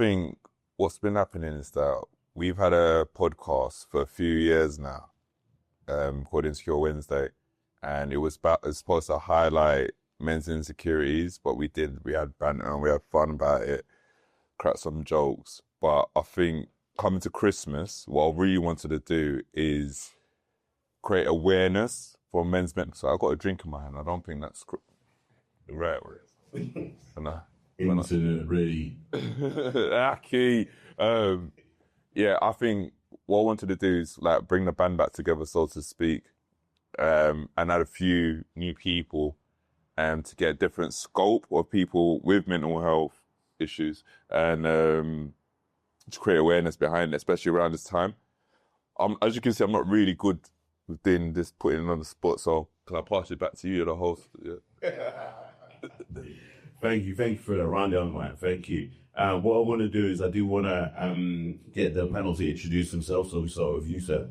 think what's been happening is that we've had a podcast for a few years now, called Insecurre Wednesday, and it's supposed to highlight men's insecurities, but we had banter and we had fun about it, cracked some jokes. But I think coming to Christmas, what I really wanted to do is create awareness for men's mental. So I've got a drink in my hand. I don't think that's the right word. Incident, really. Aki. Yeah, I think what I wanted to do is like bring the band back together, so to speak, and add a few new people, to get a different scope of people with mental health issues, and to create awareness behind it, especially around this time. As you can see, I'm not really good with doing this, putting it on the spot, so can I pass it back to you, the host? Yeah. Thank you for the rundown, man. Thank you. What I want to do is I do want to get the panel to introduce themselves. So we start with you, sir.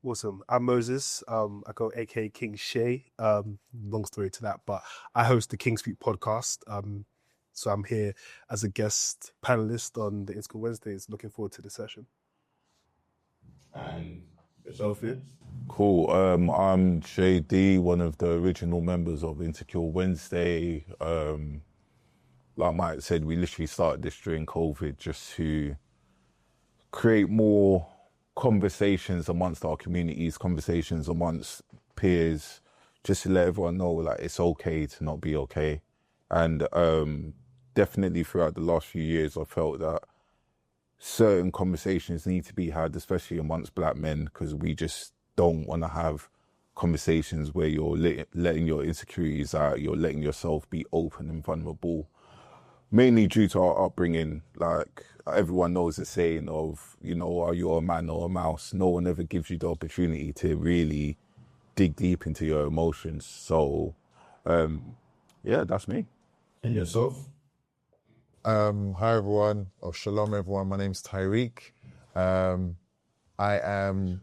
Awesome. I'm Moses. I go aka King Shay. Long story to that, but I host the King Speak podcast. So I'm here as a guest panelist on the Insecurre Wednesdays. Looking forward to the session. And yourself, yeah? Cool. I'm JD, one of the original members of Insecurre Wednesday. Like Mike said, we literally started this during COVID just to create more conversations amongst our communities, conversations amongst peers, just to let everyone know like it's okay to not be okay. And definitely throughout the last few years, I felt that certain conversations need to be had, especially amongst black men, because we just don't want to have conversations where you're letting your insecurities out, you're letting yourself be open and vulnerable. Mainly due to our upbringing, like everyone knows the saying of, you know, are you a man or a mouse? No one ever gives you the opportunity to really dig deep into your emotions. So, yeah, that's me. And yourself? Hi everyone, or shalom everyone, my name's Tyreek. I am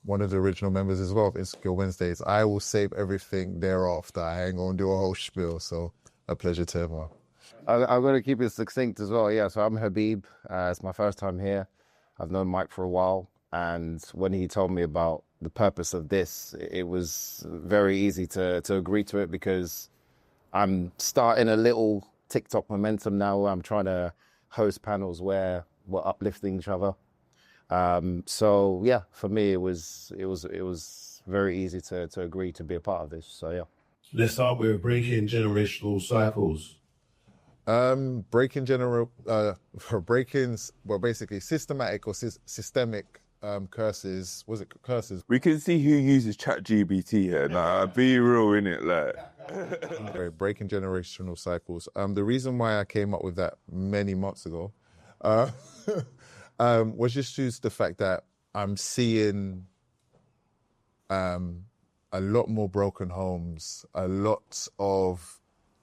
one of the original members as well of Insecurre Wednesdays. I will save everything thereafter. I ain't gonna do a whole spiel, so a pleasure to everyone. I'm going to keep it succinct as well. Yeah, so I'm Habib. It's my first time here. I've known Mike for a while. And when he told me about the purpose of this, it was very easy to agree to it, because I'm starting a little TikTok momentum now where I'm trying to host panels where we're uplifting each other. So yeah, for me, it was very easy to agree to be a part of this. So yeah. Let's start with breaking generational cycles. Breaking basically systematic or systemic curses. Was it curses? We can see who uses ChatGPT here. Nah, be real, innit? Like, breaking generational cycles. The reason why I came up with that many months ago was just the fact that I'm seeing a lot more broken homes, a lot of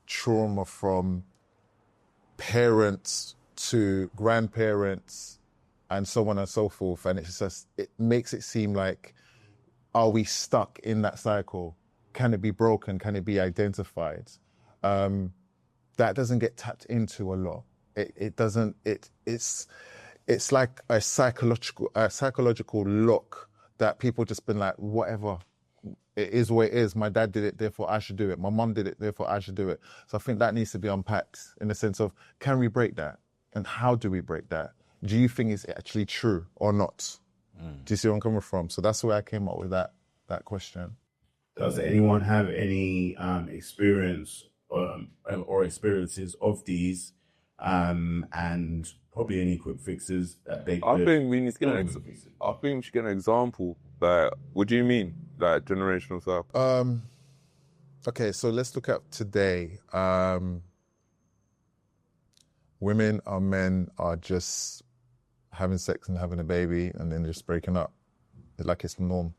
trauma from parents to grandparents and so on and so forth. And it's just, it makes it seem like, are we stuck in that cycle? Can it be broken? Can it be identified? That doesn't get tapped into a lot. It's like a psychological lock that people just been like, whatever. It is what it is. My dad did it, therefore I should do it. My mum did it, therefore I should do it. So I think that needs to be unpacked in the sense of, can we break that? And how do we break that? Do you think it's actually true or not? Do you see where I'm coming from? So that's where I came up with that question. Does anyone have any experience or experiences of these, and probably any quick fixes that they could... I think we should get an example. Like, what do you mean? Like generational stuff? Okay, so let's look at today. Women or men are just having sex and having a baby and then just breaking up. It's like it's the norm.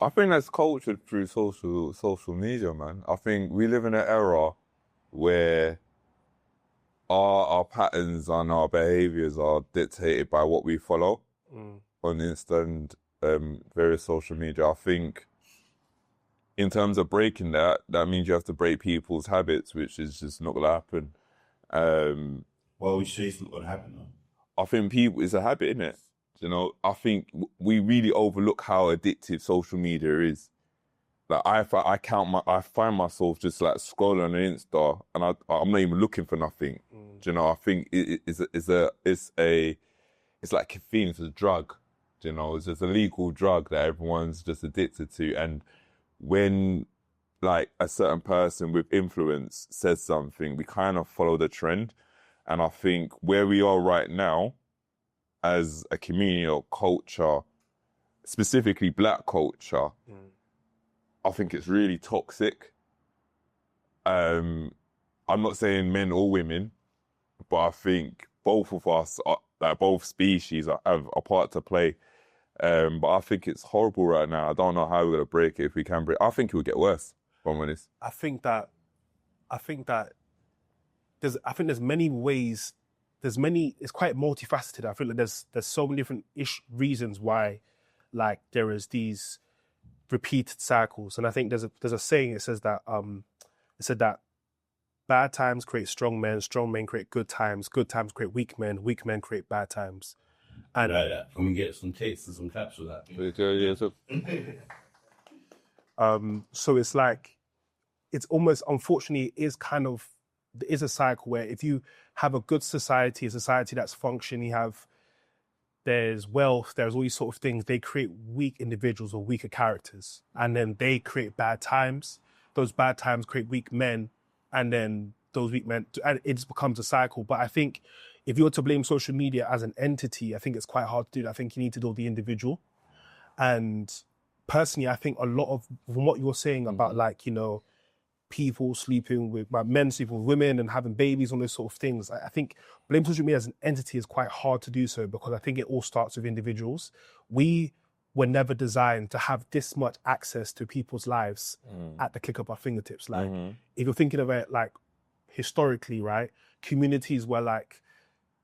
I think that's cultured through social media, man. I think we live in an era where our patterns and our behaviours are dictated by what we follow on Insta and various social media. I think in terms of breaking that means you have to break people's habits, which is just not going to happen. Well, we sure it's not going to happen, though. I think people, it's a habit, innit? You know, I think we really overlook how addictive social media is. Like I find myself just like scrolling on Insta, and I'm not even looking for nothing. Do you know? I think it's like caffeine. It's a drug. Do you know? It's just a legal drug that everyone's just addicted to. And when like a certain person with influence says something, we kind of follow the trend. And I think where we are right now, as a community or culture, specifically Black culture, I think it's really toxic. I'm not saying men or women, but I think both of us, like both species, have a part to play. But I think it's horrible right now. I don't know how we're gonna break it, if we can break. I think it will get worse, if I'm honest. I think that there's many ways. It's quite multifaceted. I feel like there's so many different reasons why, like, there is these repeated cycles. And I think there's a saying. It said that bad times create strong men create good times create weak men create bad times. And Like that. Can we get some takes and some claps for that? so it's like, it's almost, unfortunately, it is a cycle where if you have a good society, a society that's functioning, there's wealth, there's all these sort of things, they create weak individuals or weaker characters, and then they create bad times. Those bad times create weak men, and then those weak men, and it just becomes a cycle. But I think if you were to blame social media as an entity, I think it's quite hard to do that. I think you need to do the individual. And personally, I think a lot of, from what you're saying about, like, you know, people sleeping with, men sleeping with women and having babies, all those sort of things, I think blame social media as an entity is quite hard to do so, because I think it all starts with individuals. We were never designed to have this much access to people's lives at the click of our fingertips. Like, if you're thinking of it, like, historically, right, communities were like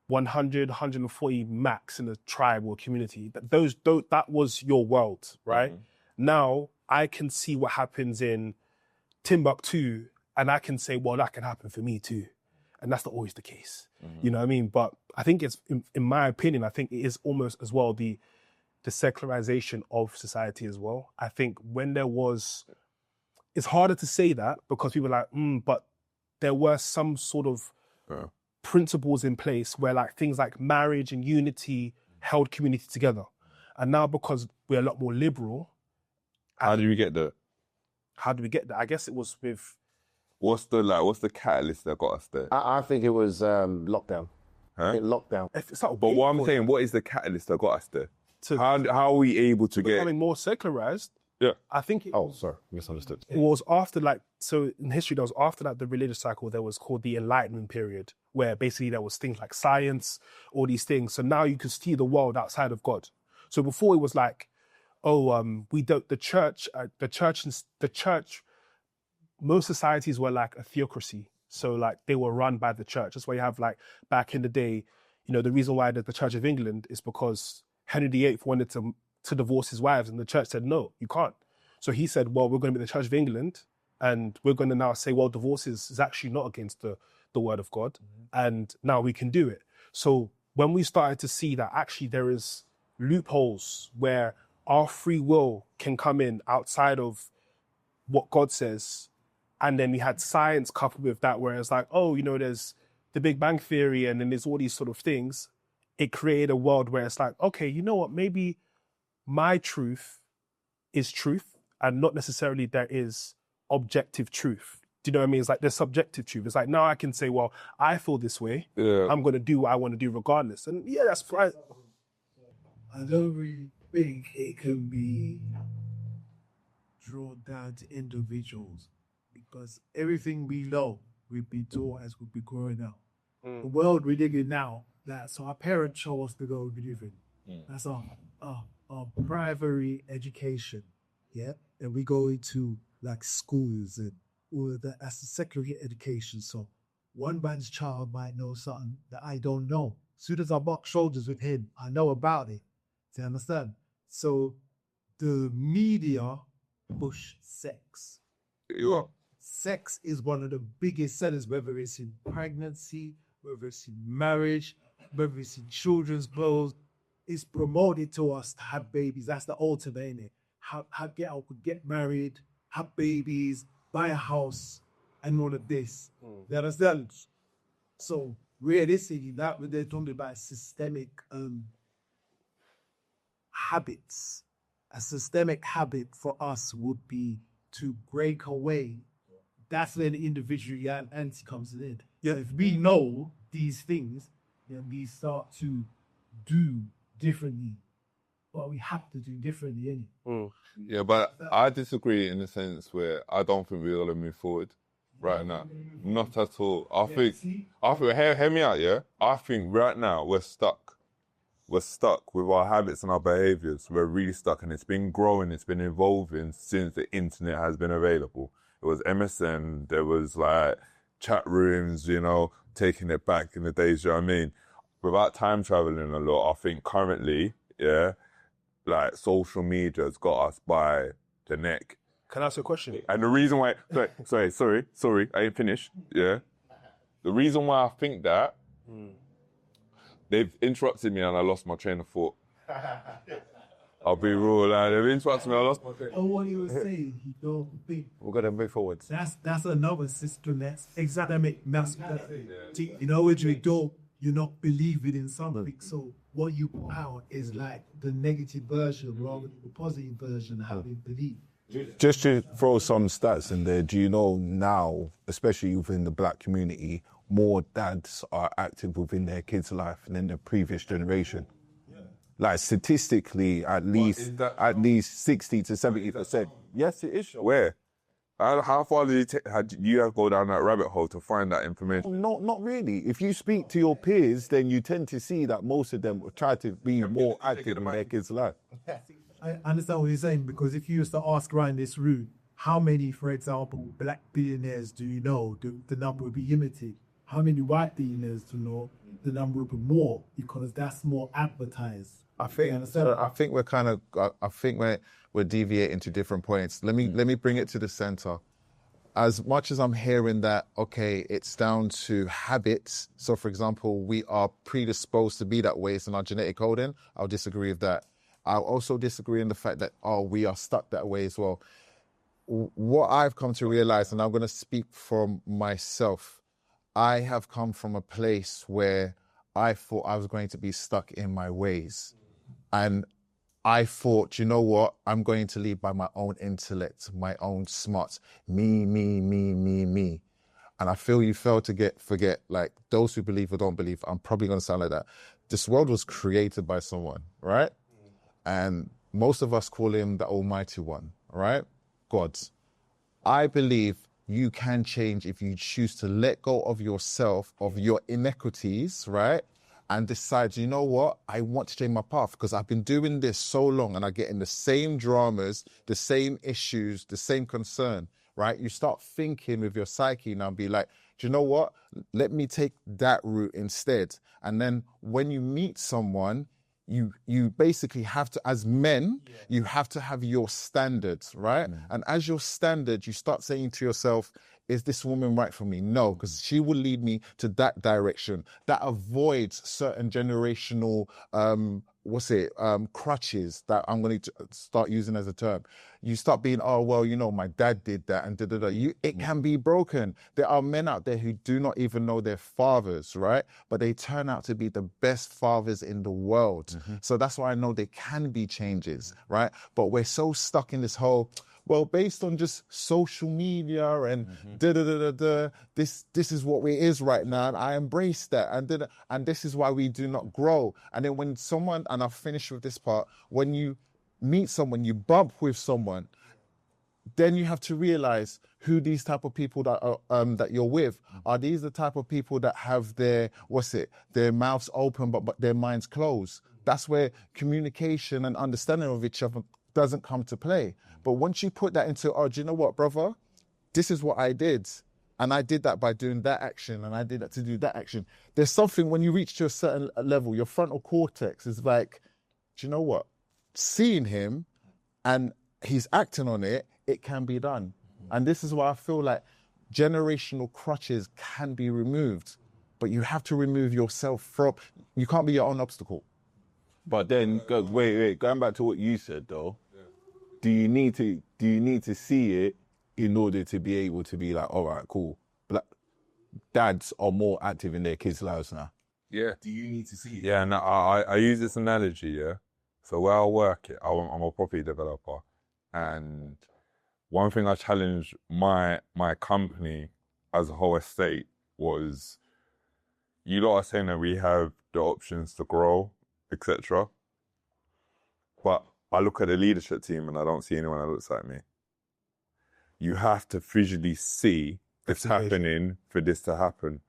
100, 140 max in a tribe or community. That was your world, right? Now I can see what happens in Timbuktu, and I can say, well, that can happen for me too. And that's not always the case. You know what I mean? But I think it's, in my opinion, I think it is almost as well the secularization of society as well. I think when it's harder to say that because people are like, but there were some sort of principles in place where, like, things like marriage and unity held community together. And now, because we're a lot more liberal. How did we get there? How did we get there? I guess it was with... What's the catalyst that got us there? I think it was lockdown. Huh? I think lockdown. But what I'm saying, what is the catalyst that got us there? How are we able to get... Becoming more secularized. Yeah. I think... Sorry, misunderstood. It was after, like, so in history, there was after, like, the religious cycle, there was called the Enlightenment period, where basically there was things like science, all these things. So now you can see the world outside of God. So before it was like, we don't, the church, most societies were like a theocracy. So, like, they were run by the church. That's why you have, like, back in the day, you know, the reason why the Church of England is because Henry VIII wanted to divorce his wives, and the church said, no, you can't. So he said, well, we're going to be the Church of England, and we're going to now say, well, divorce is actually not against the word of God, and now we can do it. So when we started to see that actually there is loopholes where our free will can come in outside of what God says, and then we had science coupled with that, where it's like, you know, there's the Big Bang Theory, and then there's all these sort of things. It created a world where it's like, okay, you know what, maybe my truth is truth, and not necessarily there is objective truth. Do you know what I mean? It's like there's subjective truth. It's like, now I can say, well, I feel this way. Yeah. I'm going to do what I want to do regardless. And yeah, that's right. I don't really think it can be drawn down to individuals, because everything we know, we've been taught as we've been growing up. The world we're living in now, so our parents show us to go different. That's our primary education, yeah? And we go into, like, schools and all of that. That's the secondary education. So one man's child might know something that I don't know. As soon as I buck shoulders with him, I know about it. Do you understand? So the media push sex. You are. sex is one of the biggest sellers, whether it's in pregnancy, whether it's in marriage, whether it's in children's clothes. It's promoted to us to have babies. That's the ultimate, innit? Get married, have babies, buy a house, and all of this. You understand? So realistically, that what they're talking about systemic habits. A systemic habit for us would be to break away. That's where the individuality comes in. Yeah. So if we know these things, then we start to do differently. But we have to do differently, innit? Yeah, but I disagree in the sense where I don't think we're gonna move forward right now. Not at all. I think hear me out, yeah? I think right now we're stuck. We're stuck with our habits and our behaviors. We're really stuck, and it's been growing, it's been evolving since the internet has been available. It was MSN, there was like chat rooms, you know, taking it back in the days, you know what I mean? Without time traveling a lot, I think currently, yeah, like social media has got us by the neck. Can I ask you a question? And the reason why, sorry, I ain't finished, yeah? The reason why I think that, they've interrupted me and I lost my train of thought. I'll be real, like, they've interrupted me, I lost my train of thought. Oh, what he was saying, he don't think. We're going to move forward. That's another system that's exactly you know, when you don't, you're not believing in something. So what you put out is like the negative version rather than the positive version of how they believe. Just to throw some stats in there, do you know now, especially within the black community, more dads are active within their kids' life than the previous generation? Like statistically, at least 60 to 70%. Yes, it is. Where? How far did you have to go down that rabbit hole to find that information? Not really. If you speak to your peers, then you tend to see that most of them try to be more active in their kids' life. I understand what you're saying, because if you used to ask around this room, how many, for example, black billionaires do you know, the number would be limited. How many white billionaires do you know, the number would be more, because that's more advertised. I think we're deviating to different points. Let me bring it to the center. As much as I'm hearing that, okay, it's down to habits. So, for example, we are predisposed to be that way. It's in our genetic coding. I'll disagree with that. I'll also disagree in the fact that, we are stuck that way as well. What I've come to realize, and I'm going to speak from myself, I have come from a place where I thought I was going to be stuck in my ways. And I thought, you know what? I'm going to lead by my own intellect, my own smarts. Me. And I feel you fail to forget, like, those who believe or don't believe, I'm probably going to sound like that. This world was created by someone, right? And most of us call him the Almighty One, right? God. I believe you can change if you choose to let go of yourself, of your inequities, right? And decide, you know what? I want to change my path because I've been doing this so long and I get in the same dramas, the same issues, the same concern, right? You start thinking with your psyche now and be like, do you know what? Let me take that route instead. And then when you meet someone, you basically have to, as men, you have to have your standards, right? And as your standard, you start saying to yourself, is this woman right for me? No, because she will lead me to that direction. That avoids certain generational, crutches that I'm going to start using as a term. You start being, my dad did that and da-da-da. It can be broken. There are men out there who do not even know their fathers, right? But they turn out to be the best fathers in the world. So that's why I know there can be changes, right? But we're so stuck in this whole, based on just social media and this is what it is right now, and I embrace that, and this is why we do not grow. And then when someone, and I'll finish with this part, when you meet someone, you bump with someone, then you have to realize who these type of people that are that you're with. Are these the type of people that have their mouths open but their minds closed? That's where communication and understanding of each other doesn't come to play. But once you put that into, do you know what, brother? This is what I did. And I did that by doing that action, and I did that to do that action. There's something, when you reach to a certain level, your frontal cortex is like, do you know what? Seeing him and he's acting on it, it can be done. And this is why I feel like generational crutches can be removed, but you have to remove yourself from, you can't be your own obstacle. But then, wait, going back to what you said though, do you need to see it in order to be able to be like, all right, cool. Black dads are more active in their kids' lives now. Yeah. Do you need to see it? Yeah, and I use this analogy, yeah. So where I work, I'm a property developer, and one thing I challenged my company as a whole estate was, you lot are saying that we have the options to grow, etc. But I look at the leadership team and I don't see anyone that looks like me. You have to visually see it's happening for this to happen.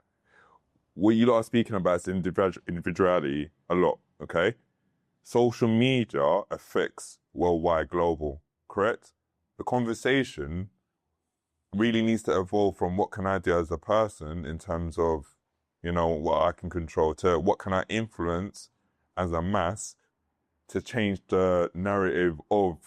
What you lot are speaking about is individuality a lot, okay? Social media affects worldwide, global, correct? The conversation really needs to evolve from what can I do as a person in terms of, you know, what I can control, to what can I influence as a mass to change the narrative of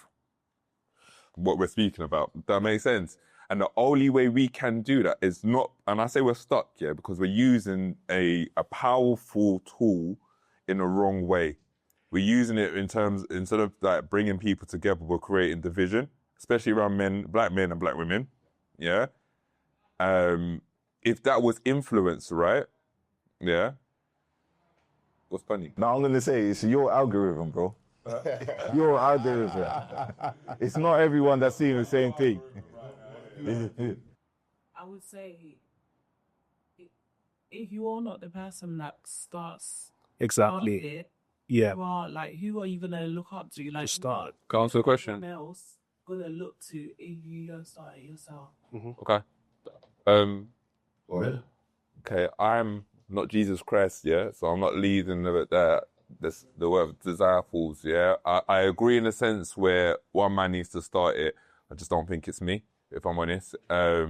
what we're speaking about. That makes sense? And the only way we can do that is not, and I say we're stuck, yeah, because we're using a powerful tool in the wrong way. We're using it in terms, instead of like bringing people together, we're creating division, especially around black men and black women, yeah? If that was influence, right, yeah? What's funny? Now I'm gonna say it's your algorithm, bro. Your algorithm. It's not everyone that's seeing the same thing. I would say if you are not the person that starts Exactly. Yeah. you are like, who are you gonna look up to? Like, Start. Can I answer the question? Someone else gonna look to if you don't start it yourself. Okay. Okay, I'm not Jesus Christ, yeah, so I'm not leading the word of disciples, yeah. I agree in a sense where one man needs to start it. I just don't think it's me, if I'm honest. I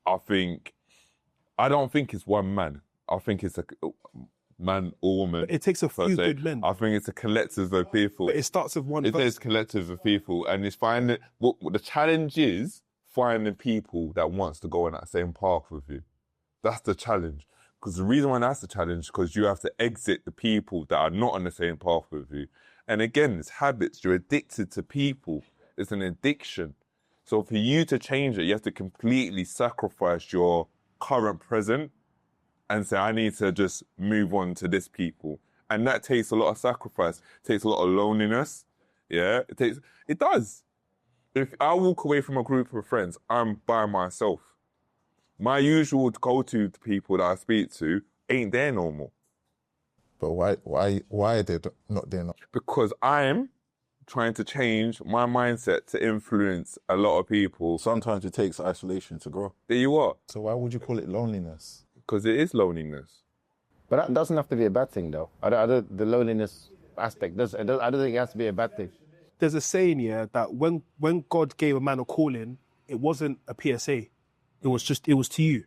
don't think it's one man. I think it's a man or woman. But it takes a few good men. I think it's a collective of people. But it starts with one It person. is collective of people, and it's finding what the challenge is, finding people that wants to go on that same path with you. That's the challenge. Because the reason why that's the challenge, because you have to exit the people that are not on the same path with you. And again, it's habits. You're addicted to people. It's an addiction. So for you to change it, you have to completely sacrifice your current present and say, I need to just move on to this people. And that takes a lot of sacrifice. It takes a lot of loneliness. Yeah, it does. If I walk away from a group of friends, I'm by myself. My usual go-to people that I speak to ain't there no more. But why are they not there now? Because I'm trying to change my mindset to influence a lot of people. Sometimes it takes isolation to grow. There you are. So why would you call it loneliness? Because it is loneliness. But that doesn't have to be a bad thing, though. The loneliness aspect, I don't think it has to be a bad thing. There's a saying, yeah, that when God gave a man a calling, it wasn't a PSA. It was to you.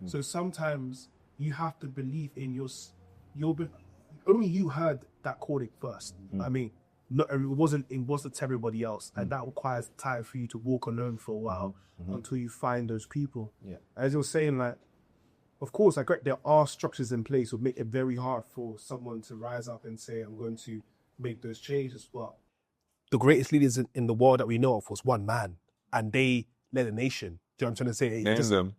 So sometimes you have to believe in only you heard that calling first. I mean, it wasn't to everybody else, and that requires time for you to walk alone for a while until you find those people. Yeah. As you're saying, like, of course, there are structures in place that make it very hard for someone to rise up and say, I'm going to make those changes. But The greatest leaders in the world that we know of was one man, and they led a nation. Do you know what I'm trying to say? Name them.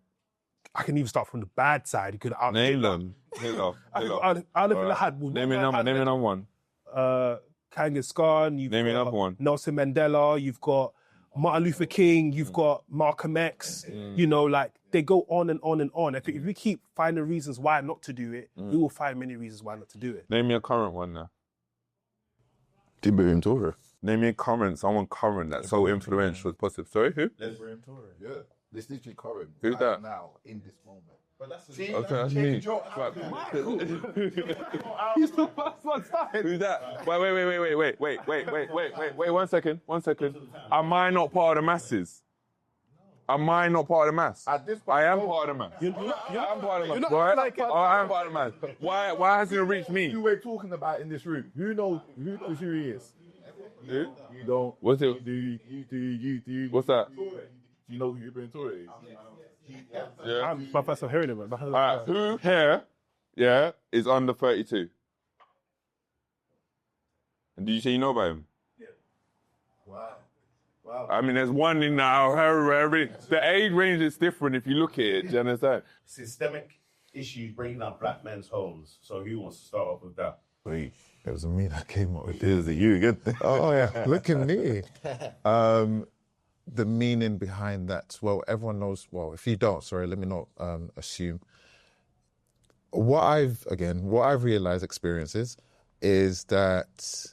I can even start from the bad side. You could Name them. Name me number one. Kangas Khan, you've Name me got another one. Nelson Mandela, you've got Martin Luther King, you've got Malcolm X. You know, like they go on and on and on. I think if we keep finding reasons why not to do it, we will find many reasons why not to do it. Name me a current one now. Ibrahim Traoré. Name me a current, someone current that's so influential, positive. Sorry, who? Ibrahim Traoré. Yeah. This literally current. Who's that? Now, in this moment. But that's Okay, that's me. He's the first one started. Who's that? Wait, 1 second. Am I not part of the masses? Am I not part of the mass? At this I am part of the mass. I am part of the mass. Right? I am part of the mass. Why hasn't it reached me? Who we're talking about in this room? Who knows who he is? Who? You don't. What's it? Do you? What's that? Do you know who Ibrahim Toure is? Yeah. I'm my first time hearing it, man. All right, who here, yeah, is under 32? And did you say you know about him? Yeah. Wow. I mean, there's one in our the age range is different if you look at it. Do you understand? Systemic issues bringing up black men's homes. So who wants to start off with that? Wait, it was me that came up with It was you, good. Oh yeah, look at me. The meaning behind that, well, everyone knows. Well, if you don't, sorry, let me not assume. What I've realized, experiences, is that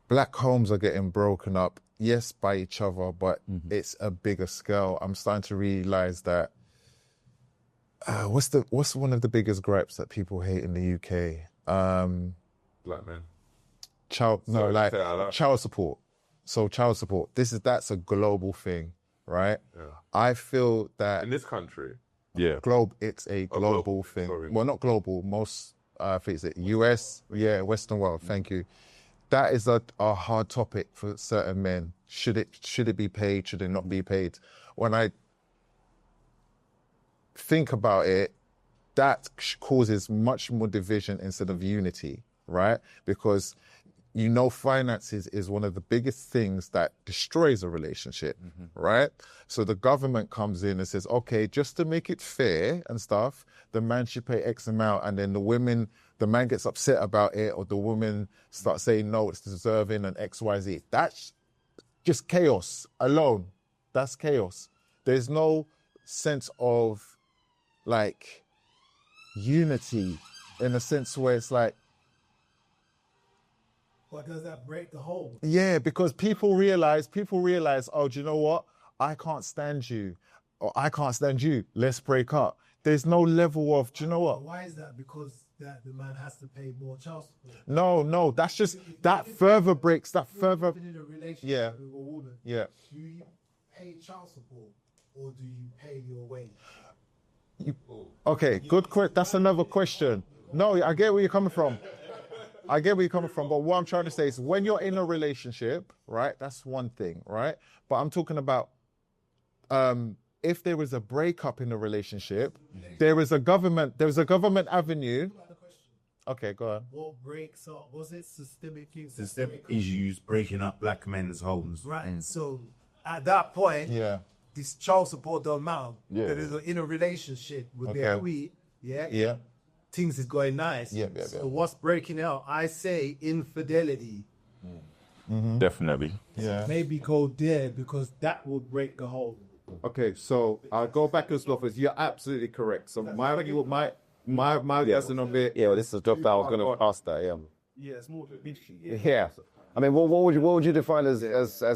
black homes are getting broken up, yes, by each other, but it's a bigger scale. I'm starting to realize that. What's one of the biggest gripes that people hate in the UK? Black men. Child support. So child support. That's a global thing, right? Yeah. I feel that In this country. Yeah. it's a global thing. Sorry. Well, not global. Most I think it's the US, Western world. Thank you. That is a hard topic for certain men. Should it be paid? Should it not be paid? When I think about it, that causes much more division instead of unity, right? Because finances is one of the biggest things that destroys a relationship, right? So the government comes in and says, okay, just to make it fair and stuff, the man should pay X amount, and then the man gets upset about it, or the woman starts saying, no, it's deserving and X, Y, Z. That's just chaos alone. That's chaos. There's no sense of like unity in a sense where it's like, Or does that break the whole? yeah, because people realize, oh, do you know what? I can't stand you, or I can't stand you. Let's break up. There's no level of, do you know what? Why is that? Because the man has to pay more child support. No, that's just, that further breaks, that further, Even in a relationship Yeah. with a woman, yeah. do you pay child support or do you pay your wage? Okay, good question. That's another question. No, I get where you're coming from. But what I'm trying to say is when you're in a relationship, right, that's one thing, right? But I'm talking about if there is a breakup in a relationship, there's a government avenue. Okay, go on. What breaks up? Was it systemic issues? Systemic issues breaking up black men's homes. Right. So at that point, Yeah. this child support don't matter. Yeah. That is in a relationship with Okay. their queen. Yeah. Yeah. Things is going nice. Yeah. So what's breaking out? I say infidelity. Definitely. Yeah. Maybe go there because that will break the whole. Okay, so I'll go back as well. You're absolutely correct. So my lesson on it. Yeah, well, this is a job that I was going to ask that, yeah. Yeah, it's more. Yeah. I mean, what would you define as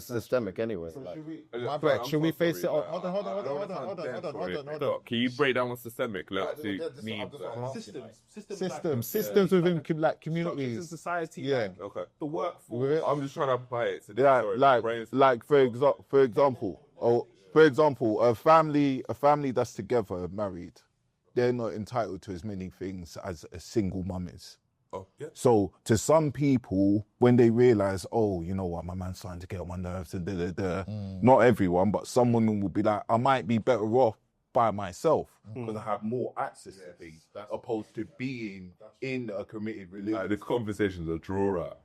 systemic anyway? Like, Should we face it? Hold on. Can you break down what's systemic? Systems within like communities. In society, Yeah. Okay. the workforce. I'm just trying to apply it to this. Yeah, Sorry, like for example, a family that's together, married, they're not entitled to as many things as a single mum is. Oh, yeah. So to some people, when they realize, oh, you know what, my man's starting to get on my nerves, and not everyone, but some women will be like, I might be better off by myself because I have more access to things opposed to being in a committed relationship. This conversation's a draw out.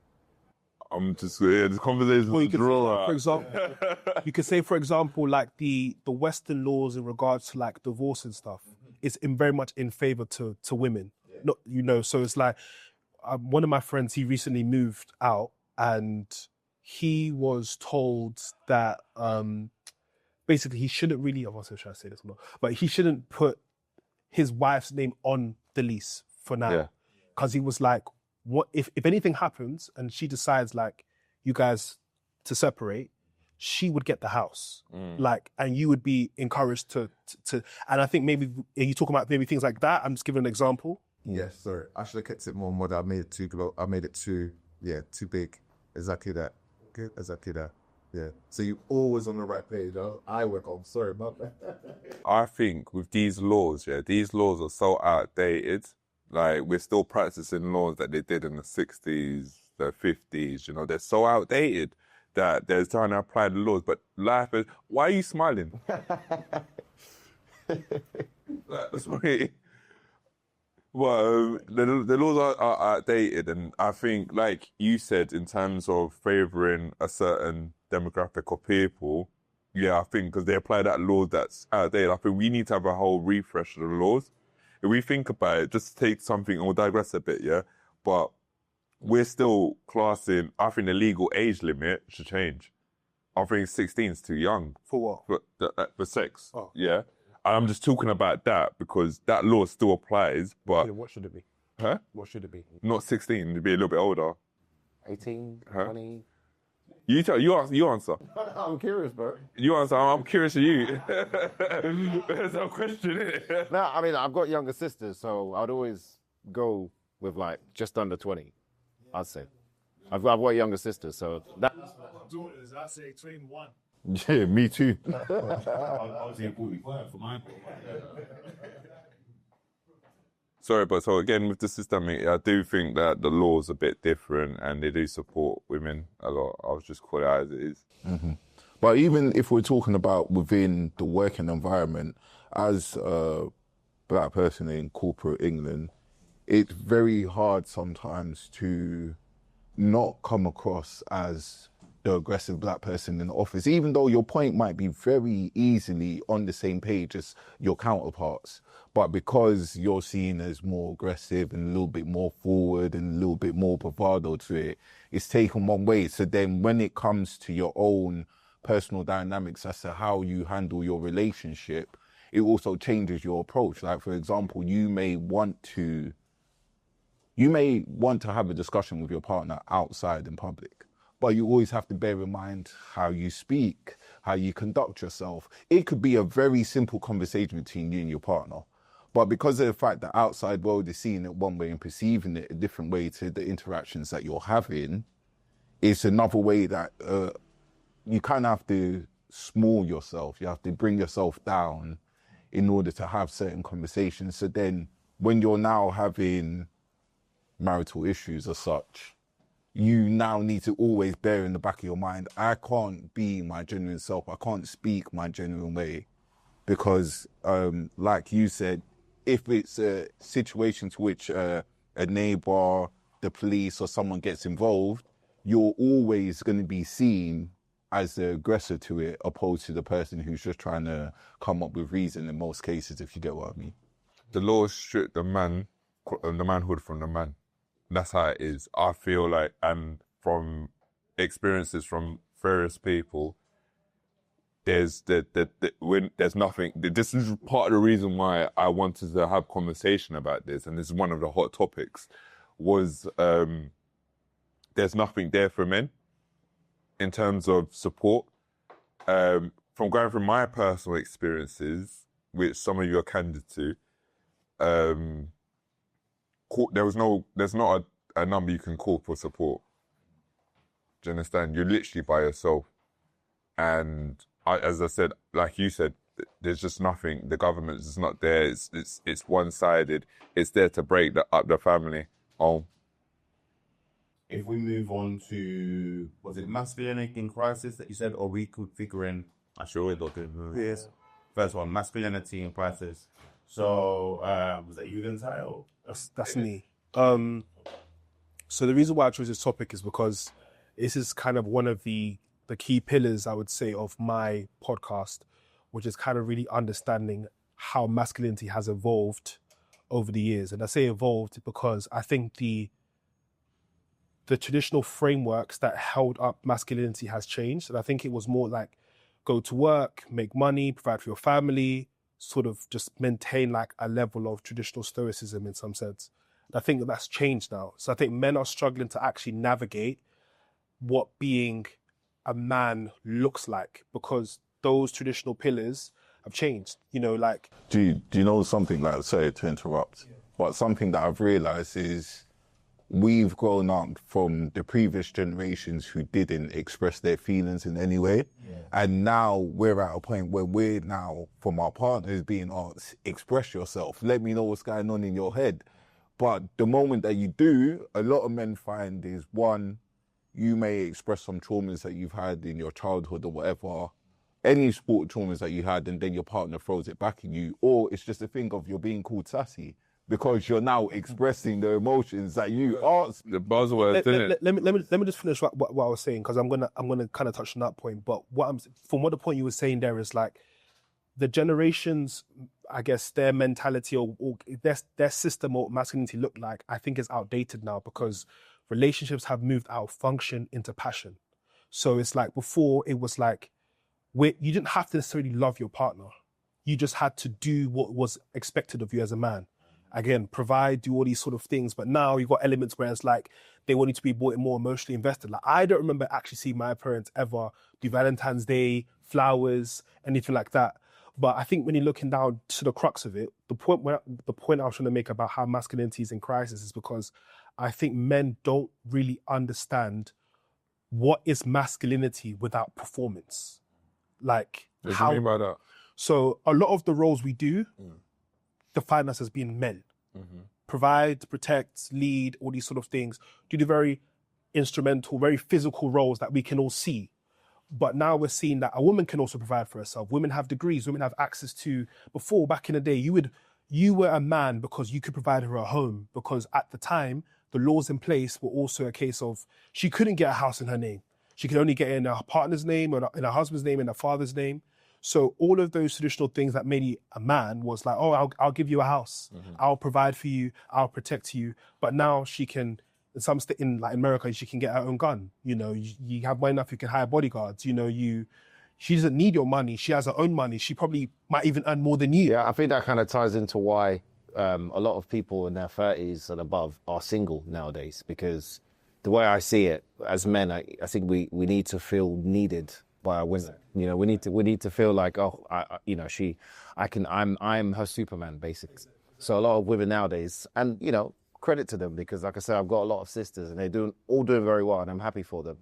I'm just this conversation's a draw out. For example, you could say, for example, like the Western laws in regards to like divorce and stuff, it's very much in favor to women. Not, so it's like one of my friends, he recently moved out and he was told that basically he shouldn't really, I'm not sure trying to say this or not, but he shouldn't put his wife's name on the lease for now. Because he was like, what if anything happens and she decides like you guys to separate, she would get the house, like, and you would be encouraged to. And I think maybe are you talking about maybe things like that? I'm just giving an example. Yes, sorry. I should have kept it more modern. I made it too big. Exactly that. Good, exactly that. Yeah. So you always on the right page. I work on. Sorry, my bad. I think with these laws, these laws are so outdated. Like, we're still practicing laws that they did in the 60s, the 50s, they're so outdated that they're trying to apply the laws, but life is. Why are you smiling? Sorry. Well, the laws are outdated, and I think, like you said, in terms of favouring a certain demographic of people, yeah, I think because they apply that law that's outdated, I think we need to have a whole refresh of the laws. If we think about it, just take something, and we'll digress a bit, yeah, but we're still classing, I think the legal age limit should change. I think 16 is too young. For what? For sex, Oh. yeah. And I'm just talking about that because that law still applies, but... Yeah, what should it be? Huh? What should it be? Not 16, it'd be a little bit older. 18, Huh? 20. You answer. I'm curious, bro. You answer, I'm curious of you. There's no question, innit? No, I mean, I've got younger sisters, so I'd always go with like just under 20, I'd say. I've got younger sisters, so that... Daughters, I say 21. Yeah, me too. I was saying 45 for mine. Sorry, but so again, with the systemic, I do think that the law's a bit different and they do support women a lot. I was just calling it as it is. Mm-hmm. But even if we're talking about within the working environment, as a black person in corporate England, it's very hard sometimes to not come across as the aggressive black person in the office, even though your point might be very easily on the same page as your counterparts. But because you're seen as more aggressive and a little bit more forward and a little bit more bravado to it, it's taken one way. So then when it comes to your own personal dynamics as to how you handle your relationship, it also changes your approach. Like, for example, you may want to have a discussion with your partner outside in public, but you always have to bear in mind how you speak, how you conduct yourself. It could be a very simple conversation between you and your partner, but because of the fact that outside world is seeing it one way and perceiving it a different way to the interactions that you're having, it's another way that you kind of have to small yourself. You have to bring yourself down in order to have certain conversations. So then when you're now having marital issues as such, you now need to always bear in the back of your mind, I can't be my genuine self. I can't speak my genuine way because, like you said, if it's a situation to which a neighbor, the police or someone gets involved, you're always going to be seen as the aggressor to it, opposed to the person who's just trying to come up with reason in most cases, if you get what I mean. The law stripped the manhood from the man. That's how it is. I feel like, and from experiences from various people, there's nothing. This is part of the reason why I wanted to have conversation about this, and this is one of the hot topics. Was there's nothing there for men in terms of support. From going through my personal experiences, which some of you are candid to, there's not a number you can call for support. Do you understand? You're literally by yourself. And as I said, like you said, there's just nothing. The government is not there. It's one-sided. It's there to break up the family home. If we move on to, was it masculinity in crisis that you said, or we could figure in, I sure we're looking. Yes. First one, masculinity in crisis. So, was that you then, Tayo? That's me. So the reason why I chose this topic is because this is kind of one of the key pillars, I would say, of my podcast, which is kind of really understanding how masculinity has evolved over the years. And I say evolved because I think the traditional frameworks that held up masculinity has changed. And I think it was more like go to work, make money, provide for your family, sort of just maintain like a level of traditional stoicism in some sense. And I think that's changed now. So I think men are struggling to actually navigate what being a man looks like because those traditional pillars have changed, you know, like... Do you know something, like, sorry to interrupt, but something that I've realised is we've grown up from the previous generations who didn't express their feelings in any way. Yeah. And now we're at a point where we're now, from our partners, being asked, express yourself. Let me know what's going on in your head. But the moment that you do, a lot of men find is, one, you may express some traumas that you've had in your childhood or whatever, any sport traumas that you had, and then your partner throws it back at you, or it's just a thing of you're being called sassy because you're now expressing the emotions that you asked. The buzzwords, isn't it? Let me just finish what I was saying, because I'm gonna kind of touch on that point. But from what the point you were saying there is like the generations, I guess their mentality or their system or masculinity look like, I think is outdated now, because relationships have moved out of function into passion. So it's like before it was like you didn't have to necessarily love your partner. You just had to do what was expected of you as a man. Again, provide, do all these sort of things. But now you've got elements where it's like they want you to be more emotionally invested. Like I don't remember actually seeing my parents ever do Valentine's Day, flowers, anything like that. But I think when you're looking down to the crux of it, the point I was trying to make about how masculinity is in crisis is because I think men don't really understand what is masculinity without performance. Like What do you mean by that? So a lot of the roles we do define us as being men. Provide, protect, lead, all these sort of things. Do the very instrumental, very physical roles that we can all see. But now we're seeing that a woman can also provide for herself. Women have degrees, women have access to, before, back in the day, you were a man because you could provide her a home, because at the time, the laws in place were also a case of, she couldn't get a house in her name. She could only get it in her partner's name, or in her husband's name, in her father's name. So all of those traditional things that made you a man was like, oh, I'll give you a house. I'll provide for you. I'll protect you. But now she can, in America, she can get her own gun. You know, you have money enough, you can hire bodyguards. You know, she doesn't need your money. She has her own money. She probably might even earn more than you. Yeah, I think that kind of ties into why a lot of people in their 30s and above are single nowadays, because the way I see it, as men, I think we need to feel needed by our women. You know, we need to feel like, oh, I'm her Superman, basically. So a lot of women nowadays, and you know, credit to them, because like I said, I've got a lot of sisters and they're all doing very well, and I'm happy for them.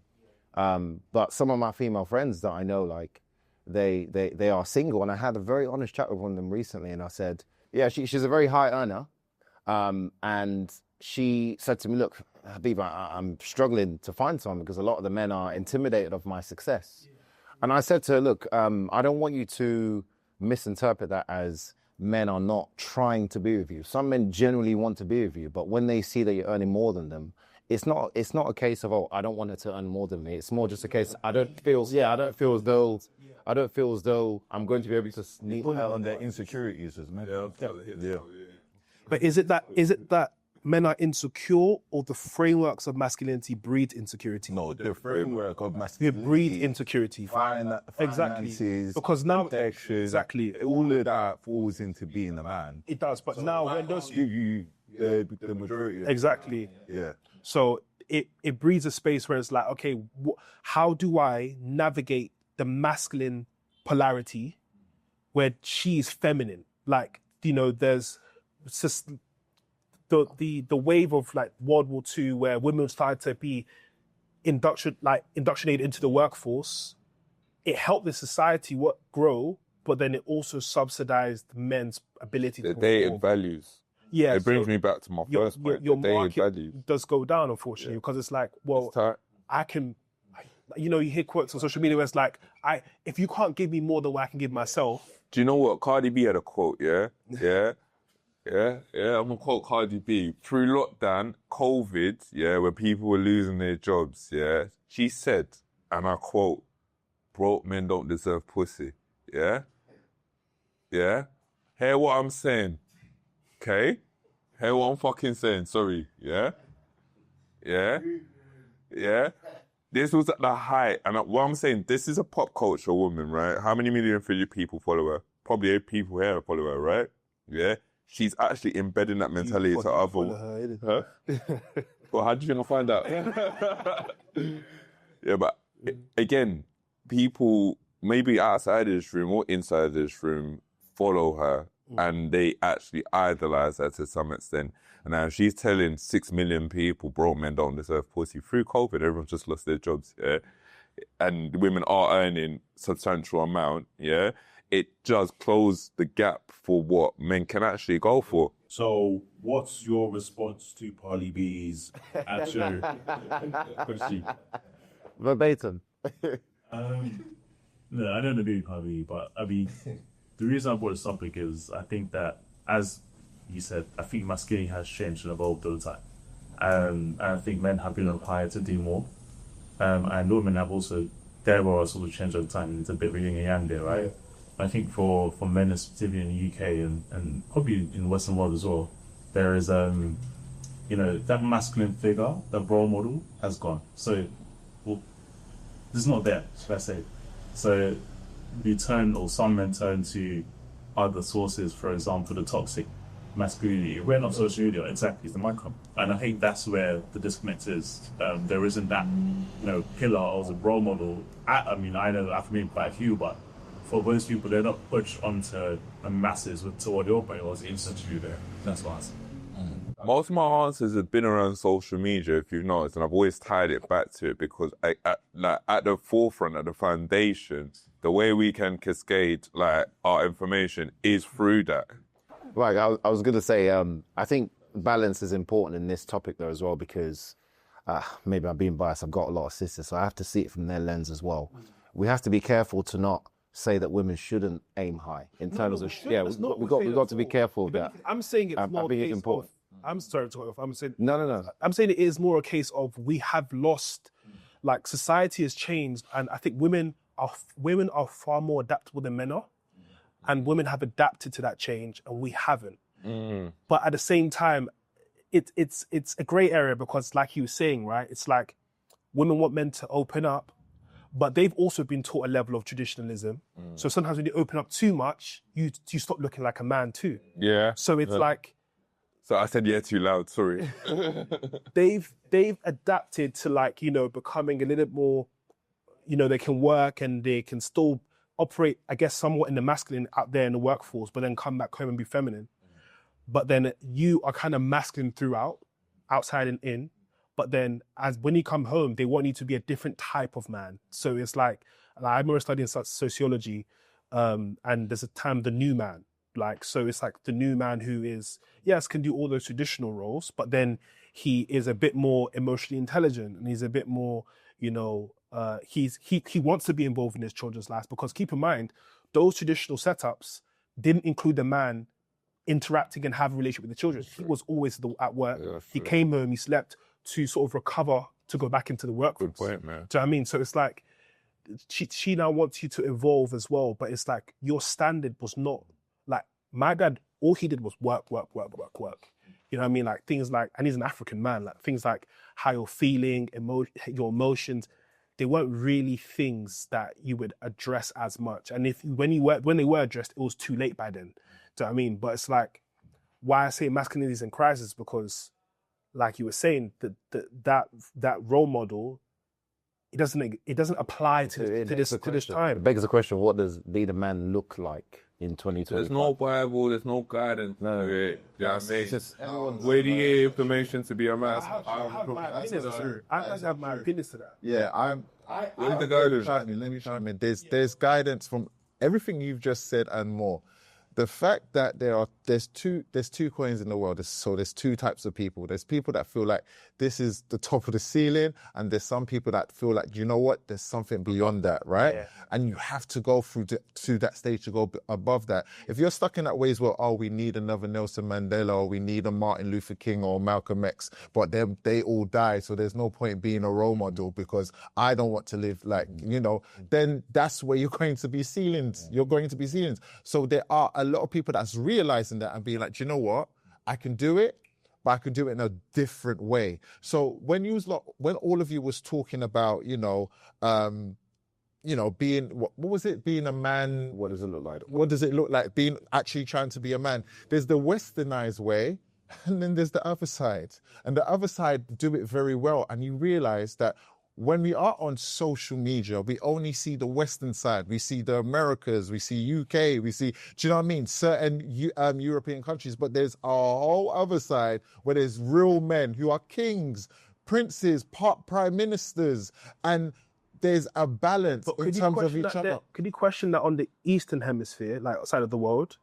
But some of my female friends that I know, like they are single, and I had a very honest chat with one of them recently, and I said, yeah, she's a very high earner, and she said to me, look, Habib, I'm struggling to find someone because a lot of the men are intimidated of my success. And I said to her, look, I don't want you to misinterpret that as men are not trying to be with you. Some men genuinely want to be with you, but when they see that you're earning more than them, it's not a case of, oh, I don't want her to earn more than me. It's more just a case, I don't feel as though I'm going to be able to sneak Put it on their insecurities as men. Yeah. But is it that men are insecure, or the frameworks of masculinity breed insecurity? No, the framework of They masculinity. breed insecurity. Exactly. Exactly. Because now, protection, exactly. all of that falls into being a man. It does, but now when those... Give you the majority. Exactly. Yeah. So it breeds a space where it's like, okay, how do I navigate the masculine polarity where she's feminine? Like, you know, there's just the wave of like World War II where women started to be indoctrinated into the workforce. It helped the society grow, but then it also subsidized men's ability to The perform. dated values. Yeah, It brings me back to my first point. Your the dated market values. does go down, unfortunately, because it's like, well, It's tight. I can, you know, you hear quotes on social media where it's like, if you can't give me more than what I can give myself. Do you know what? Cardi B had a quote, yeah? I'm gonna quote Cardi B. Through lockdown, COVID, yeah, where people were losing their jobs, yeah, she said, and I quote, broke men don't deserve pussy, yeah? Yeah? Hear what I'm saying, okay? Hear what I'm fucking saying, sorry, yeah? Yeah? Yeah? This was at the height, and what I'm saying, this is a pop culture woman, right? How many million people follow her? Probably 8 people here follow her, right? Yeah? She's actually embedding that mentality to other... Huh? Well, how do you think I find out? Yeah, but again, people maybe outside of this room or inside this room follow her and they actually idolize her to some extent. And now she's telling 6 million people, broke men don't deserve pussy. Through COVID, everyone's just lost their jobs, yeah? And women are earning substantial amount, yeah? it does close the gap for what men can actually go for. So, what's your response to Parley B's actual question? Verbatim. No, I don't agree with Parley, but I mean, the reason I brought this topic is I think that, as you said, I think masculinity has changed and evolved all the time. And I think men have been required to do more. And women have also, their roles sort of changed over time. It's a bit of yin and yang there, right? I think for men, specifically in the UK and probably in the Western world as well, there is, that masculine figure, that role model has gone. So, well, it's not there, let's say. So, some men turn to other sources, for example, the toxic masculinity. We're not social media, exactly, it's the micro. And I think that's where the disconnect is. There isn't that, pillar or a role model. I know for me quite a few, but for most people, they're not pushed onto the masses to what your brain was instantly there. That's what I said. Most of my answers have been around social media, if you've noticed, and I've always tied it back to it because at the forefront, at the foundation, the way we can cascade our information is through that. Right, I was going to say, I think balance is important in this topic though as well because maybe I'm being biased. I've got a lot of sisters, so I have to see it from their lens as well. We have to be careful to not say that women shouldn't aim high in terms of we've got to be careful of that. I'm saying it's more I think it's important. I'm sorry to cut off. I'm saying No. I'm saying it is more a case of we have lost, society has changed, and I think women are far more adaptable than men are, and women have adapted to that change, and we haven't. But at the same time, it's a grey area because, like you were saying, right? It's like women want men to open up, but they've also been taught a level of traditionalism. So sometimes when you open up too much, you stop looking like a man too. Yeah. So it's like. So I said yeah too loud, sorry. They've adapted to becoming a little bit more, they can work and they can still operate, I guess, somewhat in the masculine out there in the workforce, but then come back home and be feminine. But then you are kind of masculine throughout, outside and in. But then when you come home, they want you to be a different type of man. So it's like I remember studying sociology, and there's a term, the new man. So it's like the new man who is, can do all those traditional roles, but then he is a bit more emotionally intelligent and he's a bit more, he wants to be involved in his children's lives because keep in mind, those traditional setups didn't include the man interacting and having a relationship with the children. He was always at work. Yeah, he came home, he slept to sort of recover to go back into the workforce. Good point, man. Do you know what I mean? So it's like, she now wants you to evolve as well, but it's like your standard was not, my dad, all he did was work. You know what I mean? Things and he's an African man, things like how you're feeling, your emotions, they weren't really things that you would address as much. And when they were addressed, it was too late by then. Do you know what I mean? But it's why I say masculinity is in crisis, because like you were saying, that role model, it doesn't apply to this time. It begs the question, what does being a man look like in 2020? There's no Bible, there's no guidance. No. You know what I mean? Where do you get information to be a man? I have my opinions to that. Yeah, let me chime in. There's guidance from everything you've just said and more. The fact that there's two coins in the world. There's two types of people. There's people that feel like this is the top of the ceiling, and there's some people that feel like, you know what, there's something beyond that, right? Yeah. And you have to go through to that stage to go above that. If you're stuck in that ways where, we need another Nelson Mandela, or we need a Martin Luther King or Malcolm X, but they all died, so there's no point being a role model because I don't want to live then that's where you're going to be ceilings. You're going to be ceilings. So there are a lot of people that's realizing that and being like, do you know what? I can do it, but I can do it in a different way. So when all of you was talking about, being, what was it? Being a man. What does it look like? What does it look like? Being actually trying to be a man. There's the westernized way, and then there's the other side. And the other side do it very well. And you realize that when we are on social media, we only see the Western side. We see the Americas, we see UK, we see, do you know what I mean? Certain European countries, but there's a whole other side where there's real men who are kings, princes, prime ministers, and there's a balance But in could you terms of question each that other. there- Could you question that on the Eastern Hemisphere, like outside of the world,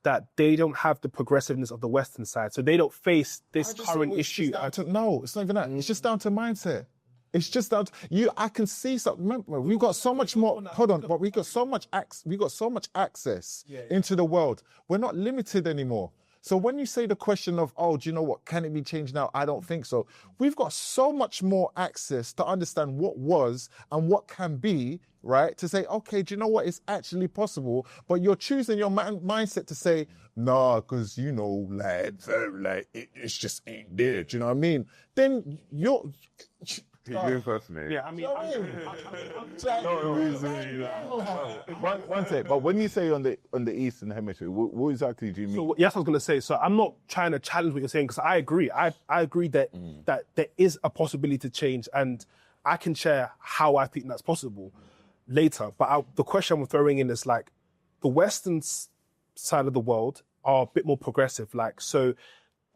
that they don't have the progressiveness of the Western side, so they don't face this current issue? No, it's not even that. It's just down to mindset. It's just down to you. I can see something. Remember, we've got so much more. Hold on, but we got so much access into the world. We're not limited anymore. So when you say the question of, oh, do you know what? Can it be changed now? I don't think so. We've got so much more access to understand what was and what can be, right? To say, okay, do you know what? It's actually possible. But you're choosing your mindset to say, nah, because, you know, it's just ain't there. Do you know what I mean? Then you're... You first, mate. Yeah, I mean, One sec, but when you say on the Eastern Hemisphere, what exactly do you mean? so yes, I was going to say. So I'm not trying to challenge what you're saying because I agree. I agree that that there is a possibility to change, and I can share how I think that's possible later. But the question I'm throwing in is like the Western side of the world are a bit more progressive. Like so.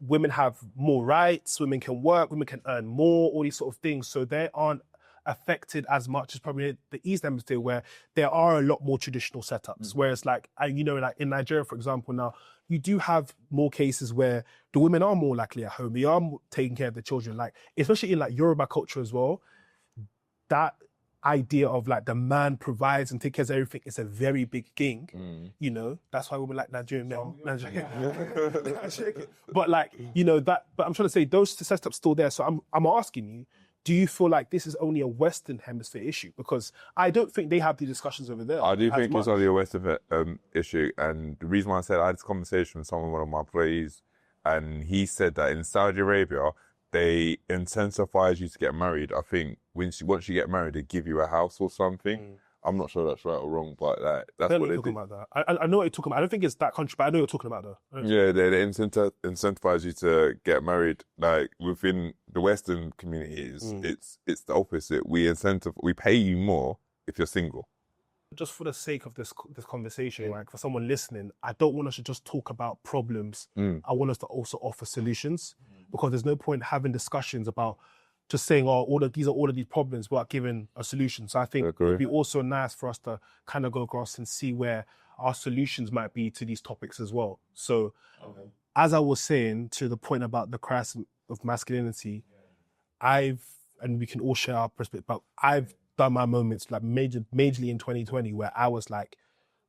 Women have more rights, women can work, women can earn more, all these sort of things. So they aren't affected as much as probably the East Hemisphere where there are a lot more traditional setups. Whereas like, you know, like in Nigeria, for example, now you do have more cases where the women are more likely at home. They are taking care of the children. Like, especially in like Yoruba culture as well, that idea of like the man provides and takes care of everything is a very big thing, you know. That's why women like Nigerian men. But like, you know, that. But I'm trying to say those setups still there. So I'm asking you, do you feel like this is only a Western Hemisphere issue? Because I don't think they have the discussions over there. I do think much. it's only a Western issue, and the reason why I said I had this conversation with one of my employees, and he said that in Saudi Arabia they incentivize you to get married. I think once you get married, they give you a house or something. I'm not sure that's right or wrong, but that's what they're talking about. That I know what you're talking about. I don't think it's that country, but I know what you're talking about though. Yeah, they incentivize you to get married. Like within the Western communities, it's the opposite. We pay you more if you're single. Just for the sake of this conversation, like for someone listening, I don't want us to just talk about problems. I want us to also offer solutions, because there's no point having discussions about just saying, oh, these are all of these problems without giving a solution. So I think it'd be also nice for us to kind of go across and see where our solutions might be to these topics as well. So as I was saying, to the point about the crisis of masculinity, and we can all share our perspective, but I've done my moments like majorly in 2020 where I was like,